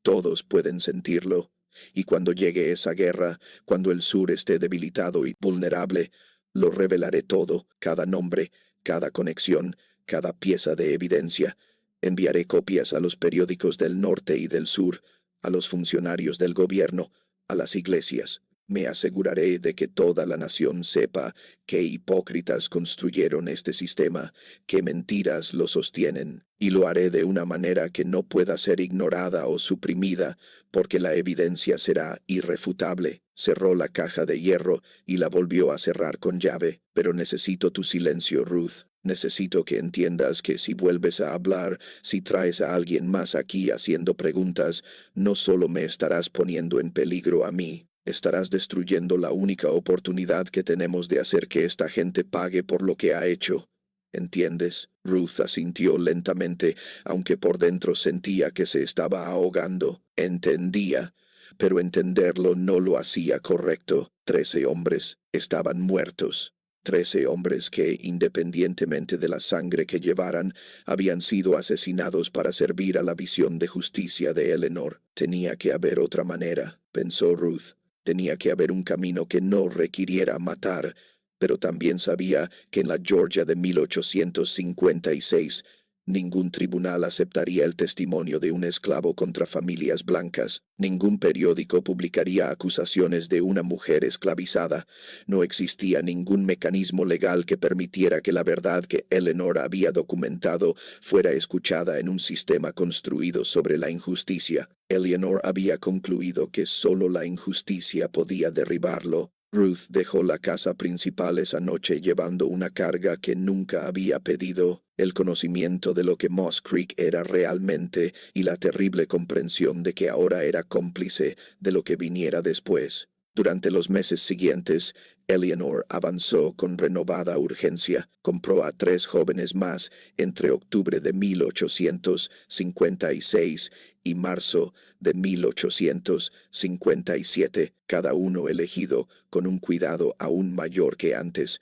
Todos pueden sentirlo. Y cuando llegue esa guerra, cuando el sur esté debilitado y vulnerable, lo revelaré todo, cada nombre, cada conexión, cada pieza de evidencia. Enviaré copias a los periódicos del norte y del sur, a los funcionarios del gobierno, a las iglesias. Me aseguraré de que toda la nación sepa qué hipócritas construyeron este sistema, qué mentiras lo sostienen, y lo haré de una manera que no pueda ser ignorada o suprimida, porque la evidencia será irrefutable. Cerró la caja de hierro y la volvió a cerrar con llave. Pero necesito tu silencio, Ruth. Necesito que entiendas que si vuelves a hablar, si traes a alguien más aquí haciendo preguntas, no solo me estarás poniendo en peligro a mí, estarás destruyendo la única oportunidad que tenemos de hacer que esta gente pague por lo que ha hecho. ¿Entiendes? Ruth asintió lentamente, aunque por dentro sentía que se estaba ahogando. Entendía, pero entenderlo no lo hacía correcto. 13 hombres estaban muertos. 13 hombres que, independientemente de la sangre que llevaran, habían sido asesinados para servir a la visión de justicia de Eleanor. Tenía que haber otra manera, pensó Ruth. Tenía que haber un camino que no requiriera matar, pero también sabía que en la Georgia de 1856 ningún tribunal aceptaría el testimonio de un esclavo contra familias blancas. Ningún periódico publicaría acusaciones de una mujer esclavizada. No existía ningún mecanismo legal que permitiera que la verdad que Eleanor había documentado fuera escuchada en un sistema construido sobre la injusticia. Eleanor había concluido que solo la injusticia podía derribarlo. Ruth dejó la casa principal esa noche llevando una carga que nunca había pedido, el conocimiento de lo que Moss Creek era realmente y la terrible comprensión de que ahora era cómplice de lo que viniera después. Durante los meses siguientes, Eleanor avanzó con renovada urgencia. Compró a 3 jóvenes más entre octubre de 1856 y marzo de 1857, cada uno elegido con un cuidado aún mayor que antes.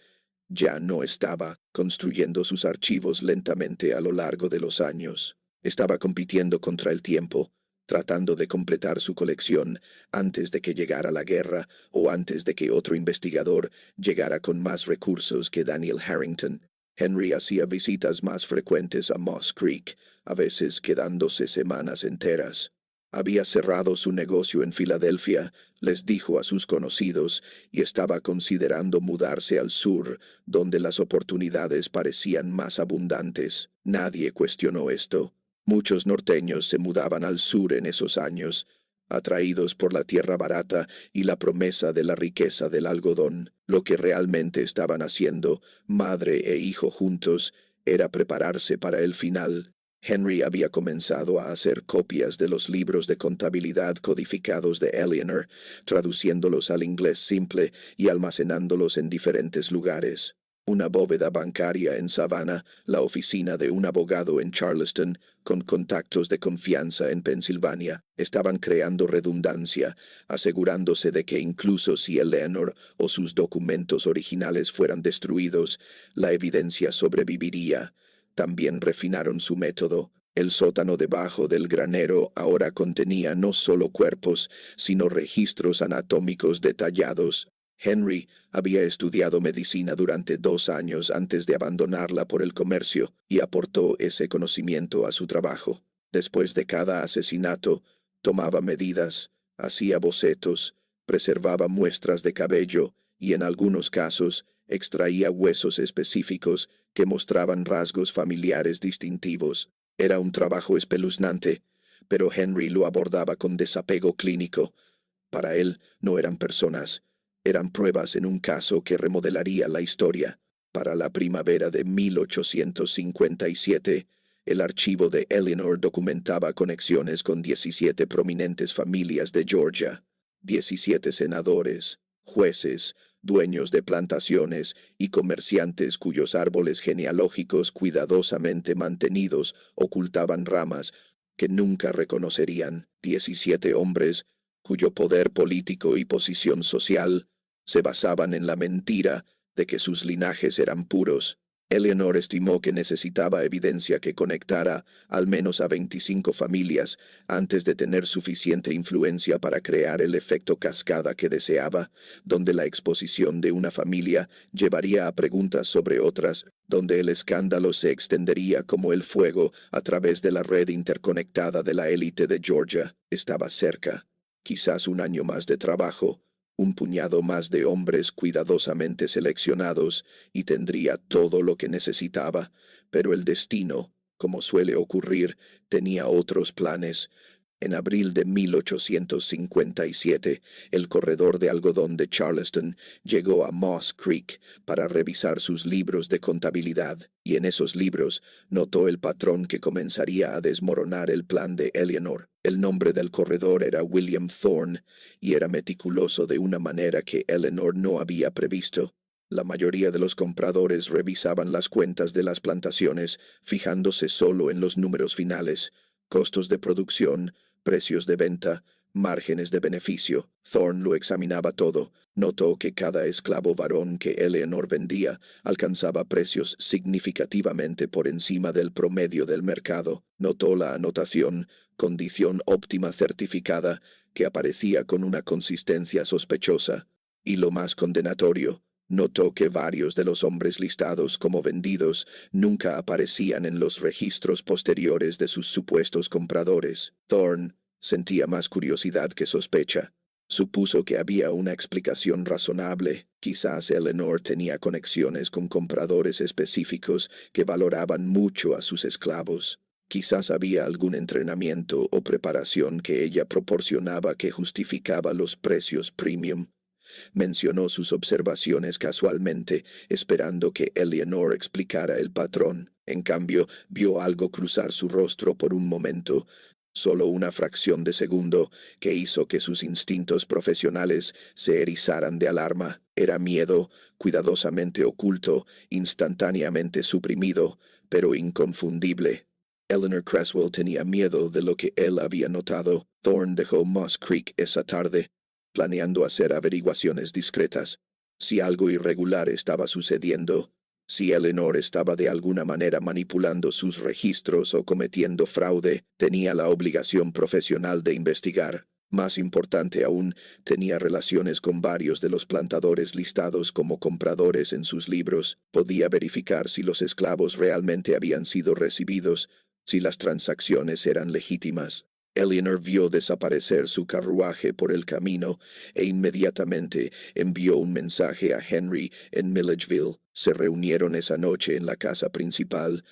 Ya no estaba construyendo sus archivos lentamente a lo largo de los años. Estaba compitiendo contra el tiempo, tratando de completar su colección antes de que llegara la guerra o antes de que otro investigador llegara con más recursos que Daniel Harrington. Henry hacía visitas más frecuentes a Moss Creek, a veces quedándose semanas enteras. Había cerrado su negocio en Filadelfia, les dijo a sus conocidos, y estaba considerando mudarse al sur, donde las oportunidades parecían más abundantes. Nadie cuestionó esto. Muchos norteños se mudaban al sur en esos años, atraídos por la tierra barata y la promesa de la riqueza del algodón. Lo que realmente estaban haciendo, madre e hijo juntos, era prepararse para el final. Henry había comenzado a hacer copias de los libros de contabilidad codificados de Eleanor, traduciéndolos al inglés simple y almacenándolos en diferentes lugares. Una bóveda bancaria en Savannah, la oficina de un abogado en Charleston, con contactos de confianza en Pensilvania, estaban creando redundancia, asegurándose de que incluso si Eleanor o sus documentos originales fueran destruidos, la evidencia sobreviviría. También refinaron su método. El sótano debajo del granero ahora contenía no solo cuerpos, sino registros anatómicos detallados. Henry había estudiado medicina durante 2 años antes de abandonarla por el comercio y aportó ese conocimiento a su trabajo. Después de cada asesinato, tomaba medidas, hacía bocetos, preservaba muestras de cabello y en algunos casos extraía huesos específicos que mostraban rasgos familiares distintivos. Era un trabajo espeluznante, pero Henry lo abordaba con desapego clínico. Para él no eran personas, eran pruebas en un caso que remodelaría la historia. Para la primavera de 1857, el archivo de Eleanor documentaba conexiones con 17 prominentes familias de Georgia, 17 senadores, jueces, dueños de plantaciones y comerciantes cuyos árboles genealógicos cuidadosamente mantenidos ocultaban ramas que nunca reconocerían. 17 hombres cuyo poder político y posición social se basaban en la mentira de que sus linajes eran puros. Eleanor estimó que necesitaba evidencia que conectara al menos a 25 familias antes de tener suficiente influencia para crear el efecto cascada que deseaba, donde la exposición de una familia llevaría a preguntas sobre otras, donde el escándalo se extendería como el fuego a través de la red interconectada de la élite de Georgia. Estaba cerca. Quizás un año más de trabajo, un puñado más de hombres cuidadosamente seleccionados, y tendría todo lo que necesitaba, pero el destino, como suele ocurrir, tenía otros planes. En abril de 1857, el corredor de algodón de Charleston llegó a Moss Creek para revisar sus libros de contabilidad, y en esos libros notó el patrón que comenzaría a desmoronar el plan de Eleanor. El nombre del corredor era William Thorne, y era meticuloso de una manera que Eleanor no había previsto. La mayoría de los compradores revisaban las cuentas de las plantaciones, fijándose solo en los números finales, costos de producción, precios de venta, márgenes de beneficio. Thorne lo examinaba todo. Notó que cada esclavo varón que Eleanor vendía alcanzaba precios significativamente por encima del promedio del mercado. Notó la anotación, condición óptima certificada, que aparecía con una consistencia sospechosa. Y lo más condenatorio, notó que varios de los hombres listados como vendidos nunca aparecían en los registros posteriores de sus supuestos compradores. Thorne sentía más curiosidad que sospecha. Supuso que había una explicación razonable. Quizás Eleanor tenía conexiones con compradores específicos que valoraban mucho a sus esclavos. Quizás había algún entrenamiento o preparación que ella proporcionaba que justificaba los precios premium. Mencionó sus observaciones casualmente, esperando que Eleanor explicara el patrón. En cambio, vio algo cruzar su rostro por un momento, solo una fracción de segundo, que hizo que sus instintos profesionales se erizaran de alarma. Era miedo, cuidadosamente oculto, instantáneamente suprimido, pero inconfundible. Eleanor Creswell tenía miedo de lo que él había notado. Thorne dejó Moss Creek esa tarde, planeando hacer averiguaciones discretas. Si algo irregular estaba sucediendo, si Eleanor estaba de alguna manera manipulando sus registros o cometiendo fraude, tenía la obligación profesional de investigar. Más importante aún, tenía relaciones con varios de los plantadores listados como compradores en sus libros. Podía verificar si los esclavos realmente habían sido recibidos, si las transacciones eran legítimas. Eleanor vio desaparecer su carruaje por el camino e inmediatamente envió un mensaje a Henry en Milledgeville. Se reunieron esa noche en la casa principal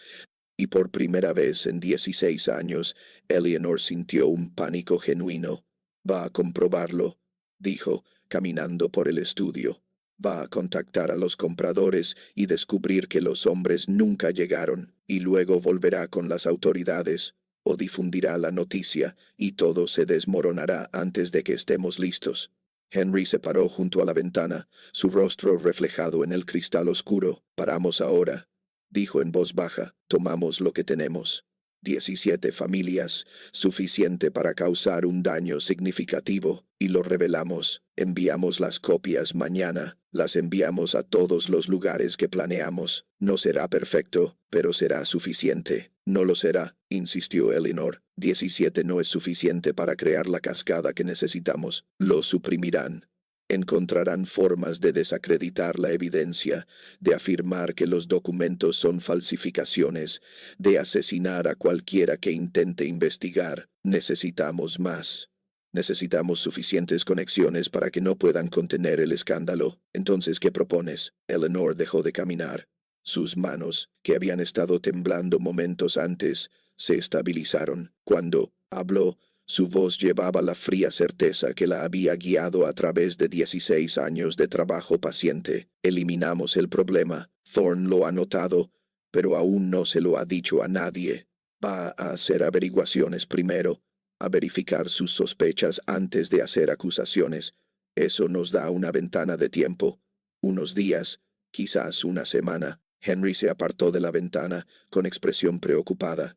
y por primera vez en 16 años Eleanor sintió un pánico genuino. «Va a comprobarlo», dijo, caminando por el estudio. «Va a contactar a los compradores y descubrir que los hombres nunca llegaron, y luego volverá con las autoridades. O difundirá la noticia, y todo se desmoronará antes de que estemos listos». Henry se paró junto a la ventana, su rostro reflejado en el cristal oscuro. «Paramos ahora», dijo en voz baja. «Tomamos lo que tenemos. 17 familias, suficiente para causar un daño significativo, y lo revelamos. Enviamos las copias mañana. Las enviamos a todos los lugares que planeamos. No será perfecto, pero será suficiente». «No lo será», insistió Eleanor. 17 no es suficiente para crear la cascada que necesitamos. Lo suprimirán. Encontrarán formas de desacreditar la evidencia, de afirmar que los documentos son falsificaciones, de asesinar a cualquiera que intente investigar. Necesitamos más. Necesitamos suficientes conexiones para que no puedan contener el escándalo. Entonces, ¿qué propones?» Eleanor dejó de caminar. Sus manos, que habían estado temblando momentos antes, se estabilizaron. Cuando habló, su voz llevaba la fría certeza que la había guiado a través de 16 años de trabajo paciente. «Eliminamos el problema. Thorne lo ha notado, pero aún no se lo ha dicho a nadie. Va a hacer averiguaciones primero, a verificar sus sospechas antes de hacer acusaciones. Eso nos da una ventana de tiempo. Unos días, quizás una semana». Henry se apartó de la ventana con expresión preocupada.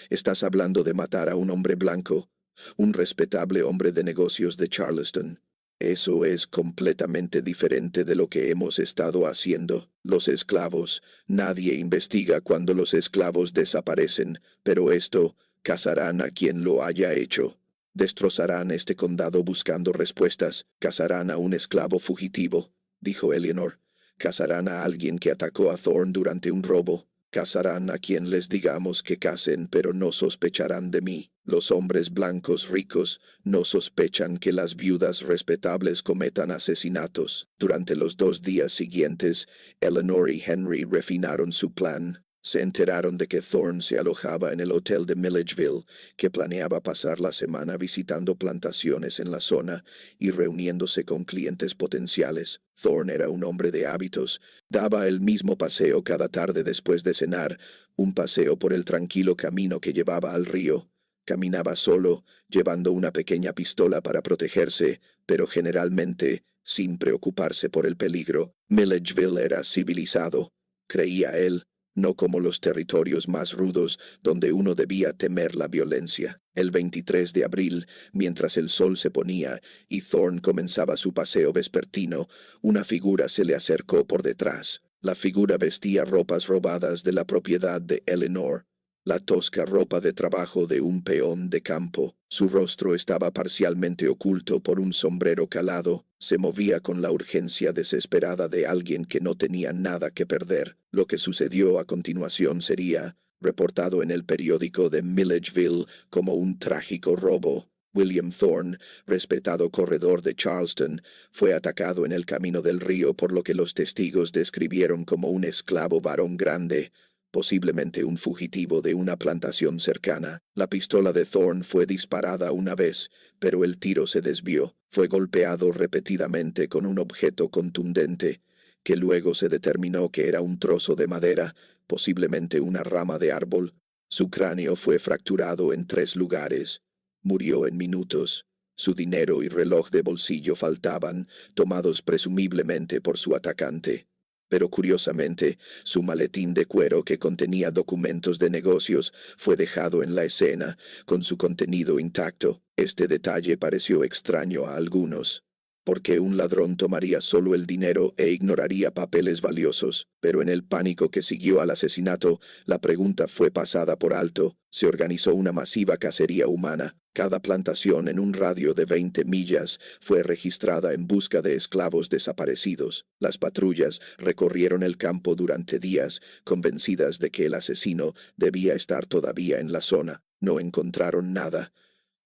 «Estás hablando de matar a un hombre blanco, un respetable hombre de negocios de Charleston». Eso es completamente diferente de lo que hemos estado haciendo. Los esclavos. Nadie investiga cuando los esclavos desaparecen, pero esto, cazarán a quien lo haya hecho. Destrozarán este condado buscando respuestas. Cazarán a un esclavo fugitivo, dijo Eleanor. Cazarán a alguien que atacó a Thorne durante un robo. Cazarán a quien les digamos que cacen, pero no sospecharán de mí. Los hombres blancos ricos no sospechan que las viudas respetables cometan asesinatos. Durante los 2 días siguientes, Eleanor y Henry refinaron su plan. Se enteraron de que Thorne se alojaba en el hotel de Milledgeville, que planeaba pasar la semana visitando plantaciones en la zona y reuniéndose con clientes potenciales. Thorne era un hombre de hábitos. Daba el mismo paseo cada tarde después de cenar, un paseo por el tranquilo camino que llevaba al río. Caminaba solo, llevando una pequeña pistola para protegerse, pero generalmente sin preocuparse por el peligro. Milledgeville era civilizado, creía él, no como los territorios más rudos donde uno debía temer la violencia. El 23 de abril, mientras el sol se ponía y Thorne comenzaba su paseo vespertino, una figura se le acercó por detrás. La figura vestía ropas robadas de la propiedad de Eleanor, la tosca ropa de trabajo de un peón de campo. Su rostro estaba parcialmente oculto por un sombrero calado. Se movía con la urgencia desesperada de alguien que no tenía nada que perder. Lo que sucedió a continuación sería reportado en el periódico de Milledgeville como un trágico robo. William Thorne, respetado corredor de Charleston, fue atacado en el camino del río por lo que los testigos describieron como un esclavo varón grande, posiblemente un fugitivo de una plantación cercana. La pistola de Thorne fue disparada una vez, pero el tiro se desvió. Fue golpeado repetidamente con un objeto contundente, que luego se determinó que era un trozo de madera, posiblemente una rama de árbol. Su cráneo fue fracturado en 3 lugares. Murió en minutos. Su dinero y reloj de bolsillo faltaban, tomados presumiblemente por su atacante. Pero curiosamente, su maletín de cuero que contenía documentos de negocios fue dejado en la escena, con su contenido intacto. Este detalle pareció extraño a algunos. ¿Por qué un ladrón tomaría solo el dinero e ignoraría papeles valiosos? Pero en el pánico que siguió al asesinato, la pregunta fue pasada por alto. Se organizó una masiva cacería humana. Cada plantación en un radio de 20 millas fue registrada en busca de esclavos desaparecidos. Las patrullas recorrieron el campo durante días, convencidas de que el asesino debía estar todavía en la zona. No encontraron nada.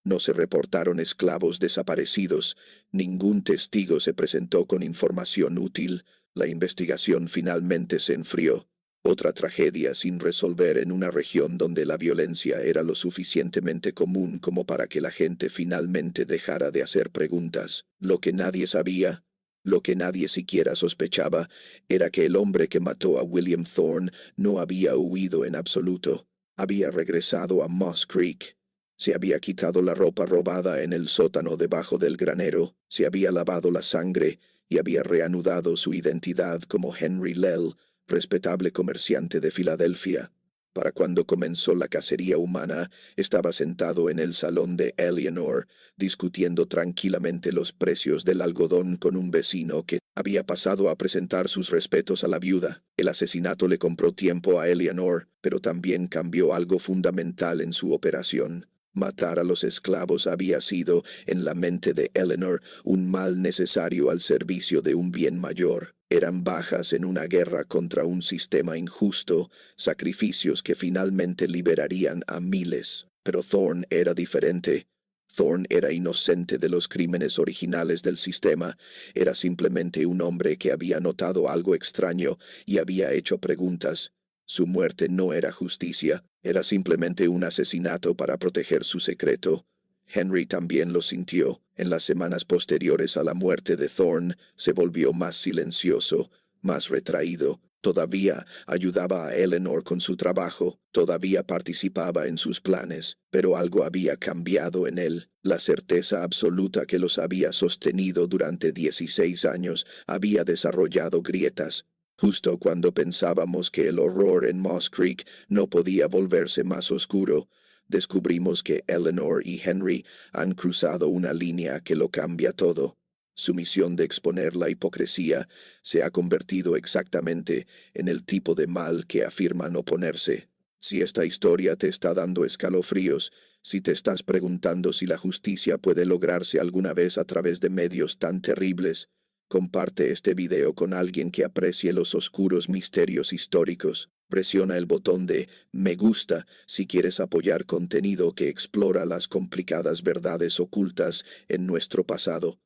No se reportaron esclavos desaparecidos. Ningún testigo se presentó con información útil. La investigación finalmente se enfrió. Otra tragedia sin resolver en una región donde la violencia era lo suficientemente común como para que la gente finalmente dejara de hacer preguntas. Lo que nadie sabía, lo que nadie siquiera sospechaba, era que el hombre que mató a William Thorne no había huido en absoluto. Había regresado a Moss Creek. Se había quitado la ropa robada en el sótano debajo del granero, se había lavado la sangre y había reanudado su identidad como Henry Lell, respetable comerciante de Filadelfia. Para cuando comenzó la cacería humana, estaba sentado en el salón de Eleanor, discutiendo tranquilamente los precios del algodón con un vecino que había pasado a presentar sus respetos a la viuda. El asesinato le compró tiempo a Eleanor, pero también cambió algo fundamental en su operación. Matar a los esclavos había sido, en la mente de Eleanor, un mal necesario al servicio de un bien mayor. Eran bajas en una guerra contra un sistema injusto, sacrificios que finalmente liberarían a miles. Pero Thorne era diferente. Thorne era inocente de los crímenes originales del sistema. Era simplemente un hombre que había notado algo extraño y había hecho preguntas. Su muerte no era justicia, era simplemente un asesinato para proteger su secreto. Henry también lo sintió. En las semanas posteriores a la muerte de Thorne, se volvió más silencioso, más retraído. Todavía ayudaba a Eleanor con su trabajo, todavía participaba en sus planes, pero algo había cambiado en él. La certeza absoluta que los había sostenido durante 16 años había desarrollado grietas. Justo cuando pensábamos que el horror en Moss Creek no podía volverse más oscuro, descubrimos que Eleanor y Henry han cruzado una línea que lo cambia todo. Su misión de exponer la hipocresía se ha convertido exactamente en el tipo de mal que afirman oponerse. Si esta historia te está dando escalofríos, si te estás preguntando si la justicia puede lograrse alguna vez a través de medios tan terribles, comparte este video con alguien que aprecie los oscuros misterios históricos. Presiona el botón de me gusta si quieres apoyar contenido que explora las complicadas verdades ocultas en nuestro pasado.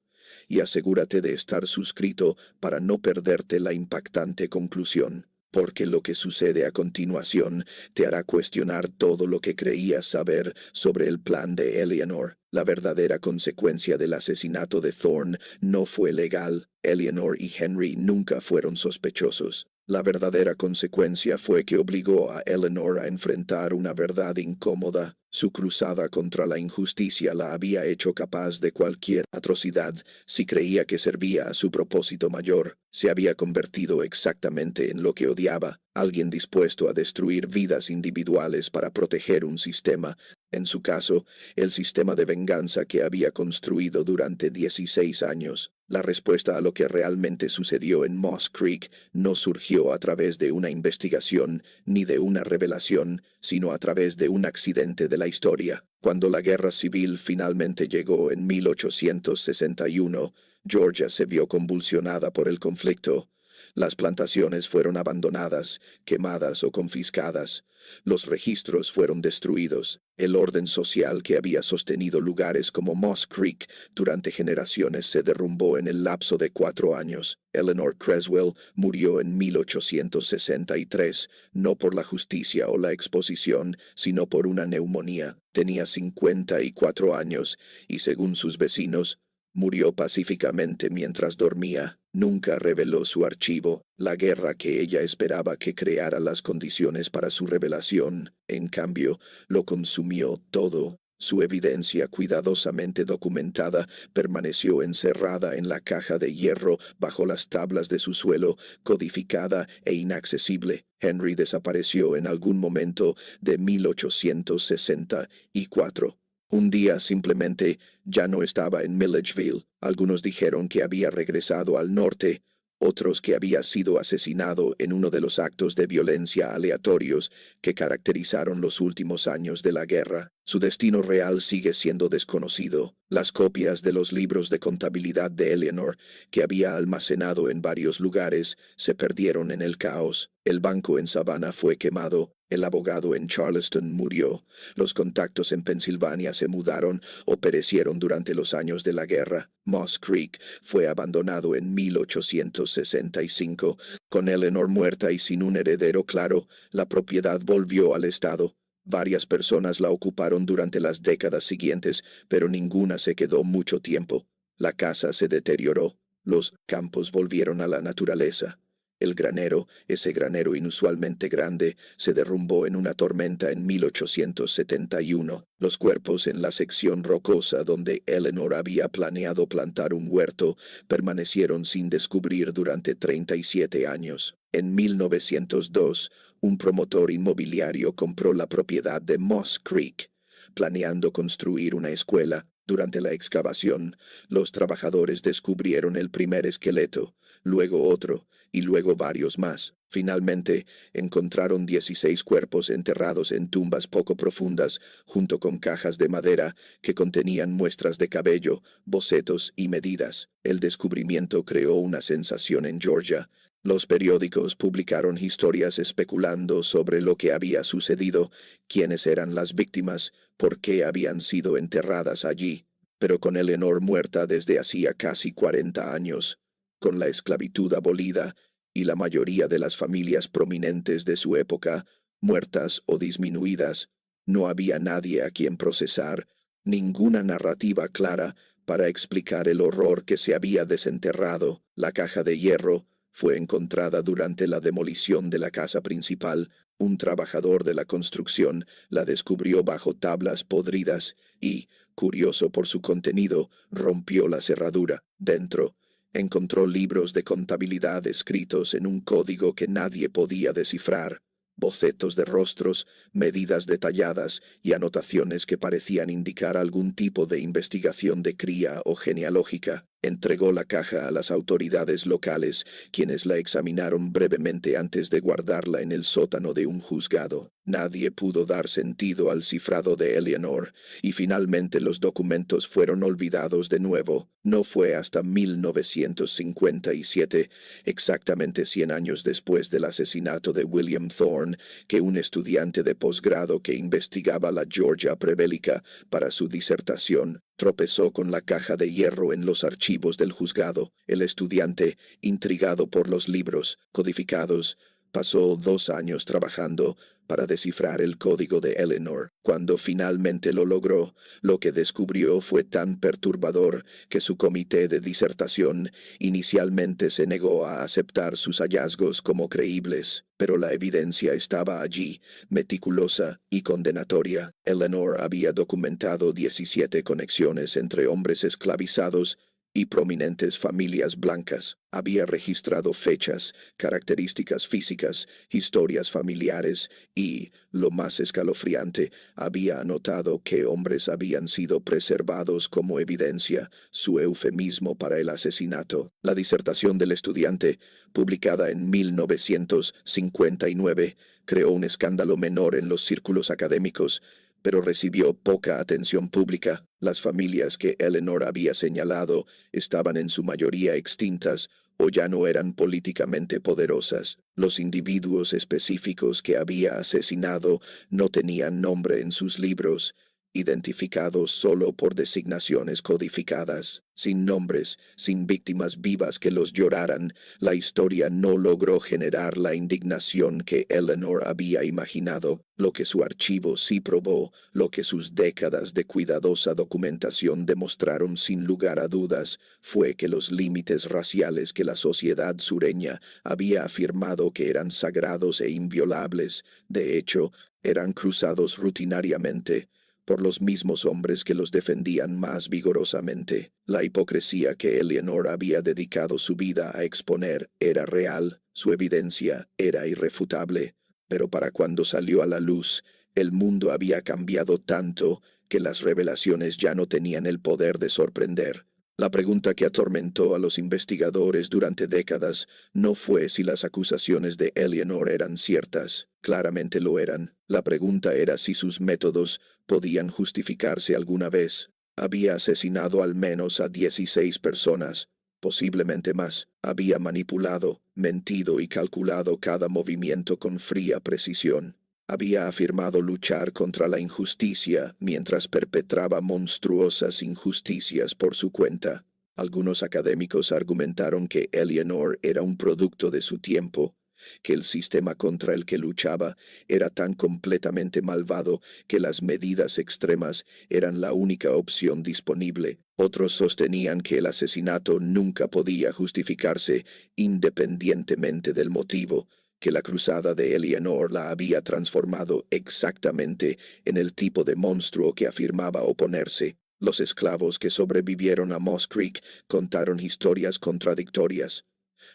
Y asegúrate de estar suscrito para no perderte la impactante conclusión, porque lo que sucede a continuación te hará cuestionar todo lo que creías saber sobre el plan de Eleanor. La verdadera consecuencia del asesinato de Thorne no fue legal. Eleanor y Henry nunca fueron sospechosos. La verdadera consecuencia fue que obligó a Eleanor a enfrentar una verdad incómoda. Su cruzada contra la injusticia la había hecho capaz de cualquier atrocidad si creía que servía a su propósito mayor. Se había convertido exactamente en lo que odiaba, alguien dispuesto a destruir vidas individuales para proteger un sistema. En su caso, el sistema de venganza que había construido durante 16 años. La respuesta a lo que realmente sucedió en Moss Creek no surgió a través de una investigación ni de una revelación, sino a través de un accidente de la historia. Cuando la guerra civil finalmente llegó en 1861, Georgia se vio convulsionada por el conflicto. Las plantaciones fueron abandonadas, quemadas o confiscadas. Los registros fueron destruidos. El orden social que había sostenido lugares como Moss Creek durante generaciones se derrumbó en el lapso de 4 años. Eleanor Creswell murió en 1863, no por la justicia o la exposición, sino por una neumonía. Tenía 54 años y, según sus vecinos, murió pacíficamente mientras dormía. Nunca reveló su archivo, la guerra que ella esperaba que creara las condiciones para su revelación. En cambio, lo consumió todo. Su evidencia cuidadosamente documentada permaneció encerrada en la caja de hierro bajo las tablas de su suelo, codificada e inaccesible. Henry desapareció en algún momento de 1864. Un día simplemente ya no estaba en Milledgeville. Algunos dijeron que había regresado al norte, otros que había sido asesinado en uno de los actos de violencia aleatorios que caracterizaron los últimos años de la guerra. Su destino real sigue siendo desconocido. Las copias de los libros de contabilidad de Eleanor, que había almacenado en varios lugares, se perdieron en el caos. El banco en Savannah fue quemado. El abogado en Charleston murió. Los contactos en Pensilvania se mudaron o perecieron durante los años de la guerra. Moss Creek fue abandonado en 1865. Con Eleanor muerta y sin un heredero claro, la propiedad volvió al Estado. Varias personas la ocuparon durante las décadas siguientes, pero ninguna se quedó mucho tiempo. La casa se deterioró. Los campos volvieron a la naturaleza. El granero, ese granero inusualmente grande, se derrumbó en una tormenta en 1871. Los cuerpos en la sección rocosa donde Eleanor había planeado plantar un huerto permanecieron sin descubrir durante 37 años. En 1902, un promotor inmobiliario compró la propiedad de Moss Creek, planeando construir una escuela. Durante la excavación, los trabajadores descubrieron el primer esqueleto, luego otro, y luego varios más. Finalmente, encontraron 16 cuerpos enterrados en tumbas poco profundas, junto con cajas de madera que contenían muestras de cabello, bocetos y medidas. El descubrimiento creó una sensación en Georgia. Los periódicos publicaron historias especulando sobre lo que había sucedido, quiénes eran las víctimas, por qué habían sido enterradas allí. Pero con Eleanor muerta desde hacía casi 40 años, con la esclavitud abolida y la mayoría de las familias prominentes de su época muertas o disminuidas, no había nadie a quien procesar, ninguna narrativa clara para explicar el horror que se había desenterrado. La caja de hierro fue encontrada durante la demolición de la casa principal. Un trabajador de la construcción la descubrió bajo tablas podridas y, curioso por su contenido, rompió la cerradura. Dentro, encontró libros de contabilidad escritos en un código que nadie podía descifrar, bocetos de rostros, medidas detalladas y anotaciones que parecían indicar algún tipo de investigación de cría o genealógica. Entregó la caja a las autoridades locales, quienes la examinaron brevemente antes de guardarla en el sótano de un juzgado. Nadie pudo dar sentido al cifrado de Eleanor, y finalmente los documentos fueron olvidados de nuevo. No fue hasta 1957, exactamente 100 años después del asesinato de William Thorne, que un estudiante de posgrado que investigaba la Georgia prebélica para su disertación tropezó con la caja de hierro en los archivos del juzgado. El estudiante, intrigado por los libros codificados, pasó 2 años trabajando para descifrar el código de Eleanor. Cuando finalmente lo logró, lo que descubrió fue tan perturbador que su comité de disertación inicialmente se negó a aceptar sus hallazgos como creíbles, pero la evidencia estaba allí, meticulosa y condenatoria. Eleanor había documentado 17 conexiones entre hombres esclavizados y prominentes familias blancas. Había registrado fechas, características físicas, historias familiares y, lo más escalofriante, había anotado que hombres habían sido preservados como evidencia, su eufemismo para el asesinato. La disertación del estudiante, publicada en 1959, creó un escándalo menor en los círculos académicos, pero recibió poca atención pública. Las familias que Eleanor había señalado estaban en su mayoría extintas o ya no eran políticamente poderosas. Los individuos específicos que había asesinado no tenían nombre en sus libros, identificados solo por designaciones codificadas. Sin nombres, sin víctimas vivas que los lloraran, la historia no logró generar la indignación que Eleanor había imaginado. Lo que su archivo sí probó, lo que sus décadas de cuidadosa documentación demostraron sin lugar a dudas, fue que los límites raciales que la sociedad sureña había afirmado que eran sagrados e inviolables, de hecho, eran cruzados rutinariamente por los mismos hombres que los defendían más vigorosamente. La hipocresía que Eleanor había dedicado su vida a exponer era real, su evidencia era irrefutable, pero para cuando salió a la luz, el mundo había cambiado tanto que las revelaciones ya no tenían el poder de sorprender. La pregunta que atormentó a los investigadores durante décadas no fue si las acusaciones de Eleanor eran ciertas. Claramente lo eran. La pregunta era si sus métodos podían justificarse alguna vez. Había asesinado al menos a 16 personas, posiblemente más. Había manipulado, mentido y calculado cada movimiento con fría precisión. Había afirmado luchar contra la injusticia mientras perpetraba monstruosas injusticias por su cuenta. Algunos académicos argumentaron que Eleanor era un producto de su tiempo, que el sistema contra el que luchaba era tan completamente malvado que las medidas extremas eran la única opción disponible. Otros sostenían que el asesinato nunca podía justificarse independientemente del motivo, que la cruzada de Eleanor la había transformado exactamente en el tipo de monstruo que afirmaba oponerse. Los esclavos que sobrevivieron a Moss Creek contaron historias contradictorias.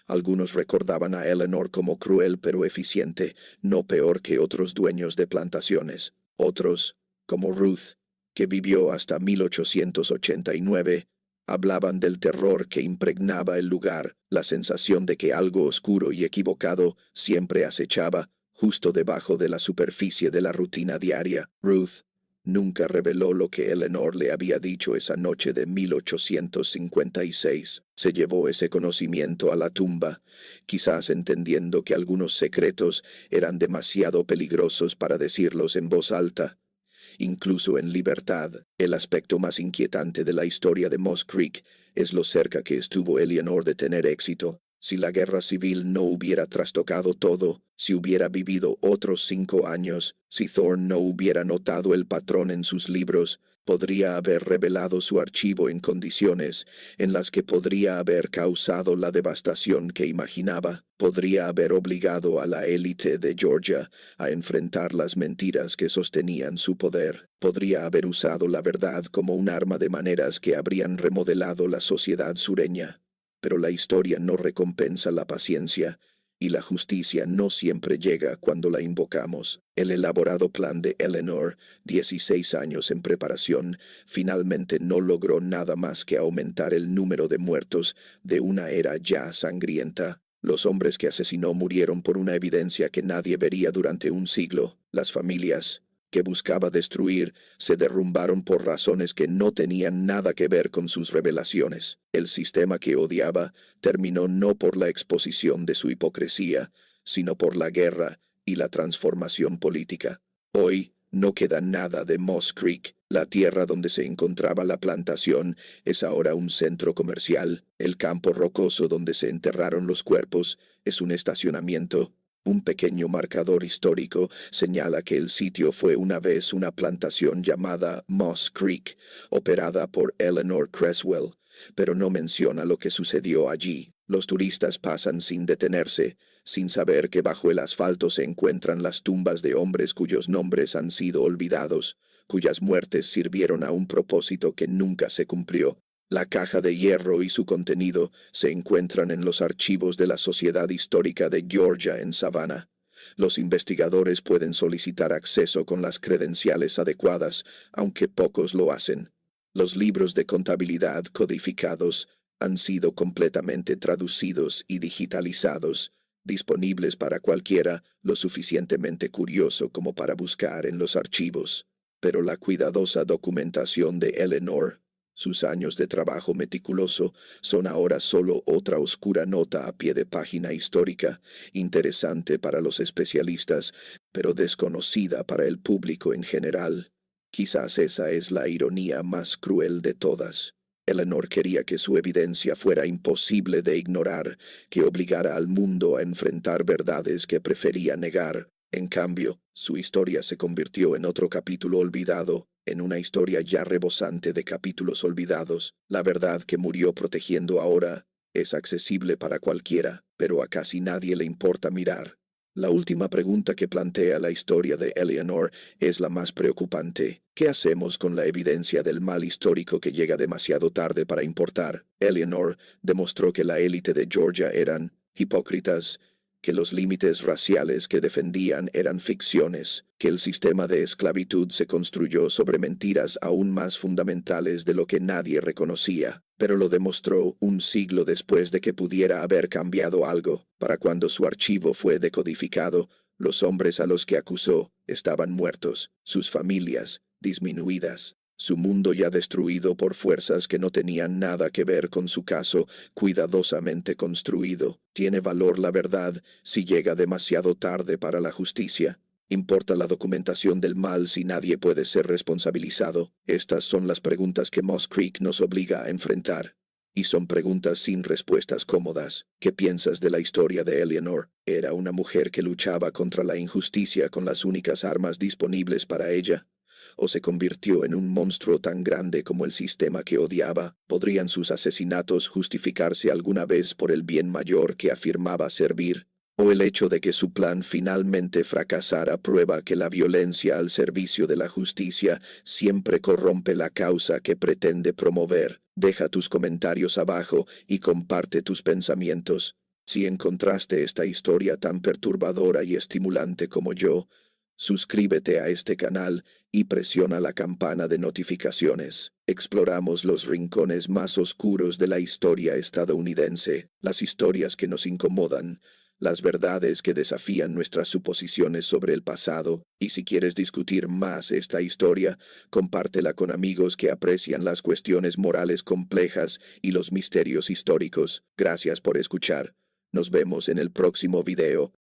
Algunos recordaban a Eleanor como cruel pero eficiente, no peor que otros dueños de plantaciones. Otros, como Ruth, que vivió hasta 1889, hablaban del terror que impregnaba el lugar, la sensación de que algo oscuro y equivocado siempre acechaba justo debajo de la superficie de la rutina diaria. Ruth nunca reveló lo que Eleanor le había dicho esa noche de 1856. Se llevó ese conocimiento a la tumba, quizás entendiendo que algunos secretos eran demasiado peligrosos para decirlos en voz alta. Incluso en libertad, el aspecto más inquietante de la historia de Moss Creek es lo cerca que estuvo Eleanor de tener éxito. Si la guerra civil no hubiera trastocado todo, si hubiera vivido otros 5 años, si Thorne no hubiera notado el patrón en sus libros, podría haber revelado su archivo en condiciones en las que podría haber causado la devastación que imaginaba. Podría haber obligado a la élite de Georgia a enfrentar las mentiras que sostenían su poder. Podría haber usado la verdad como un arma de maneras que habrían remodelado la sociedad sureña. Pero la historia no recompensa la paciencia, y la justicia no siempre llega cuando la invocamos. El elaborado plan de Eleanor, 16 años en preparación, finalmente no logró nada más que aumentar el número de muertos de una era ya sangrienta. Los hombres que asesinó murieron por una evidencia que nadie vería durante un siglo. Las familias que buscaba destruir se derrumbaron por razones que no tenían nada que ver con sus revelaciones. El sistema que odiaba terminó no por la exposición de su hipocresía, sino por la guerra y la transformación política. Hoy no queda nada de Moss Creek. La tierra donde se encontraba la plantación es ahora un centro comercial. El campo rocoso donde se enterraron los cuerpos es un estacionamiento. Un pequeño marcador histórico señala que el sitio fue una vez una plantación llamada Moss Creek, operada por Eleanor Creswell, pero no menciona lo que sucedió allí. Los turistas pasan sin detenerse, sin saber que bajo el asfalto se encuentran las tumbas de hombres cuyos nombres han sido olvidados, cuyas muertes sirvieron a un propósito que nunca se cumplió. La caja de hierro y su contenido se encuentran en los archivos de la Sociedad Histórica de Georgia en Savannah. Los investigadores pueden solicitar acceso con las credenciales adecuadas, aunque pocos lo hacen. Los libros de contabilidad codificados han sido completamente traducidos y digitalizados, disponibles para cualquiera lo suficientemente curioso como para buscar en los archivos. Pero la cuidadosa documentación de Eleanor, sus años de trabajo meticuloso, son ahora solo otra oscura nota a pie de página histórica, interesante para los especialistas, pero desconocida para el público en general. Quizás esa es la ironía más cruel de todas. Eleanor quería que su evidencia fuera imposible de ignorar, que obligara al mundo a enfrentar verdades que prefería negar. En cambio, su historia se convirtió en otro capítulo olvidado, en una historia ya rebosante de capítulos olvidados. La verdad que murió protegiendo ahora es accesible para cualquiera, pero a casi nadie le importa mirar. La última pregunta que plantea la historia de Eleanor es la más preocupante. ¿Qué hacemos con la evidencia del mal histórico que llega demasiado tarde para importar? Eleanor demostró que la élite de Georgia eran hipócritas, que los límites raciales que defendían eran ficciones, que el sistema de esclavitud se construyó sobre mentiras aún más fundamentales de lo que nadie reconocía, pero lo demostró un siglo después de que pudiera haber cambiado algo. Para cuando su archivo fue decodificado, los hombres a los que acusó estaban muertos, sus familias disminuidas. Su mundo ya destruido por fuerzas que no tenían nada que ver con su caso cuidadosamente construido. ¿Tiene valor la verdad si llega demasiado tarde para la justicia? ¿Importa la documentación del mal si nadie puede ser responsabilizado? Estas son las preguntas que Moss Creek nos obliga a enfrentar. Y son preguntas sin respuestas cómodas. ¿Qué piensas de la historia de Eleanor? ¿Era una mujer que luchaba contra la injusticia con las únicas armas disponibles para ella? ¿O se convirtió en un monstruo tan grande como el sistema que odiaba? ¿Podrían sus asesinatos justificarse alguna vez por el bien mayor que afirmaba servir? ¿O el hecho de que su plan finalmente fracasara prueba que la violencia al servicio de la justicia siempre corrompe la causa que pretende promover? Deja tus comentarios abajo y comparte tus pensamientos. Si encontraste esta historia tan perturbadora y estimulante como yo, suscríbete a este canal y presiona la campana de notificaciones. Exploramos los rincones más oscuros de la historia estadounidense, las historias que nos incomodan, las verdades que desafían nuestras suposiciones sobre el pasado, y si quieres discutir más esta historia, compártela con amigos que aprecian las cuestiones morales complejas y los misterios históricos. Gracias por escuchar. Nos vemos en el próximo video.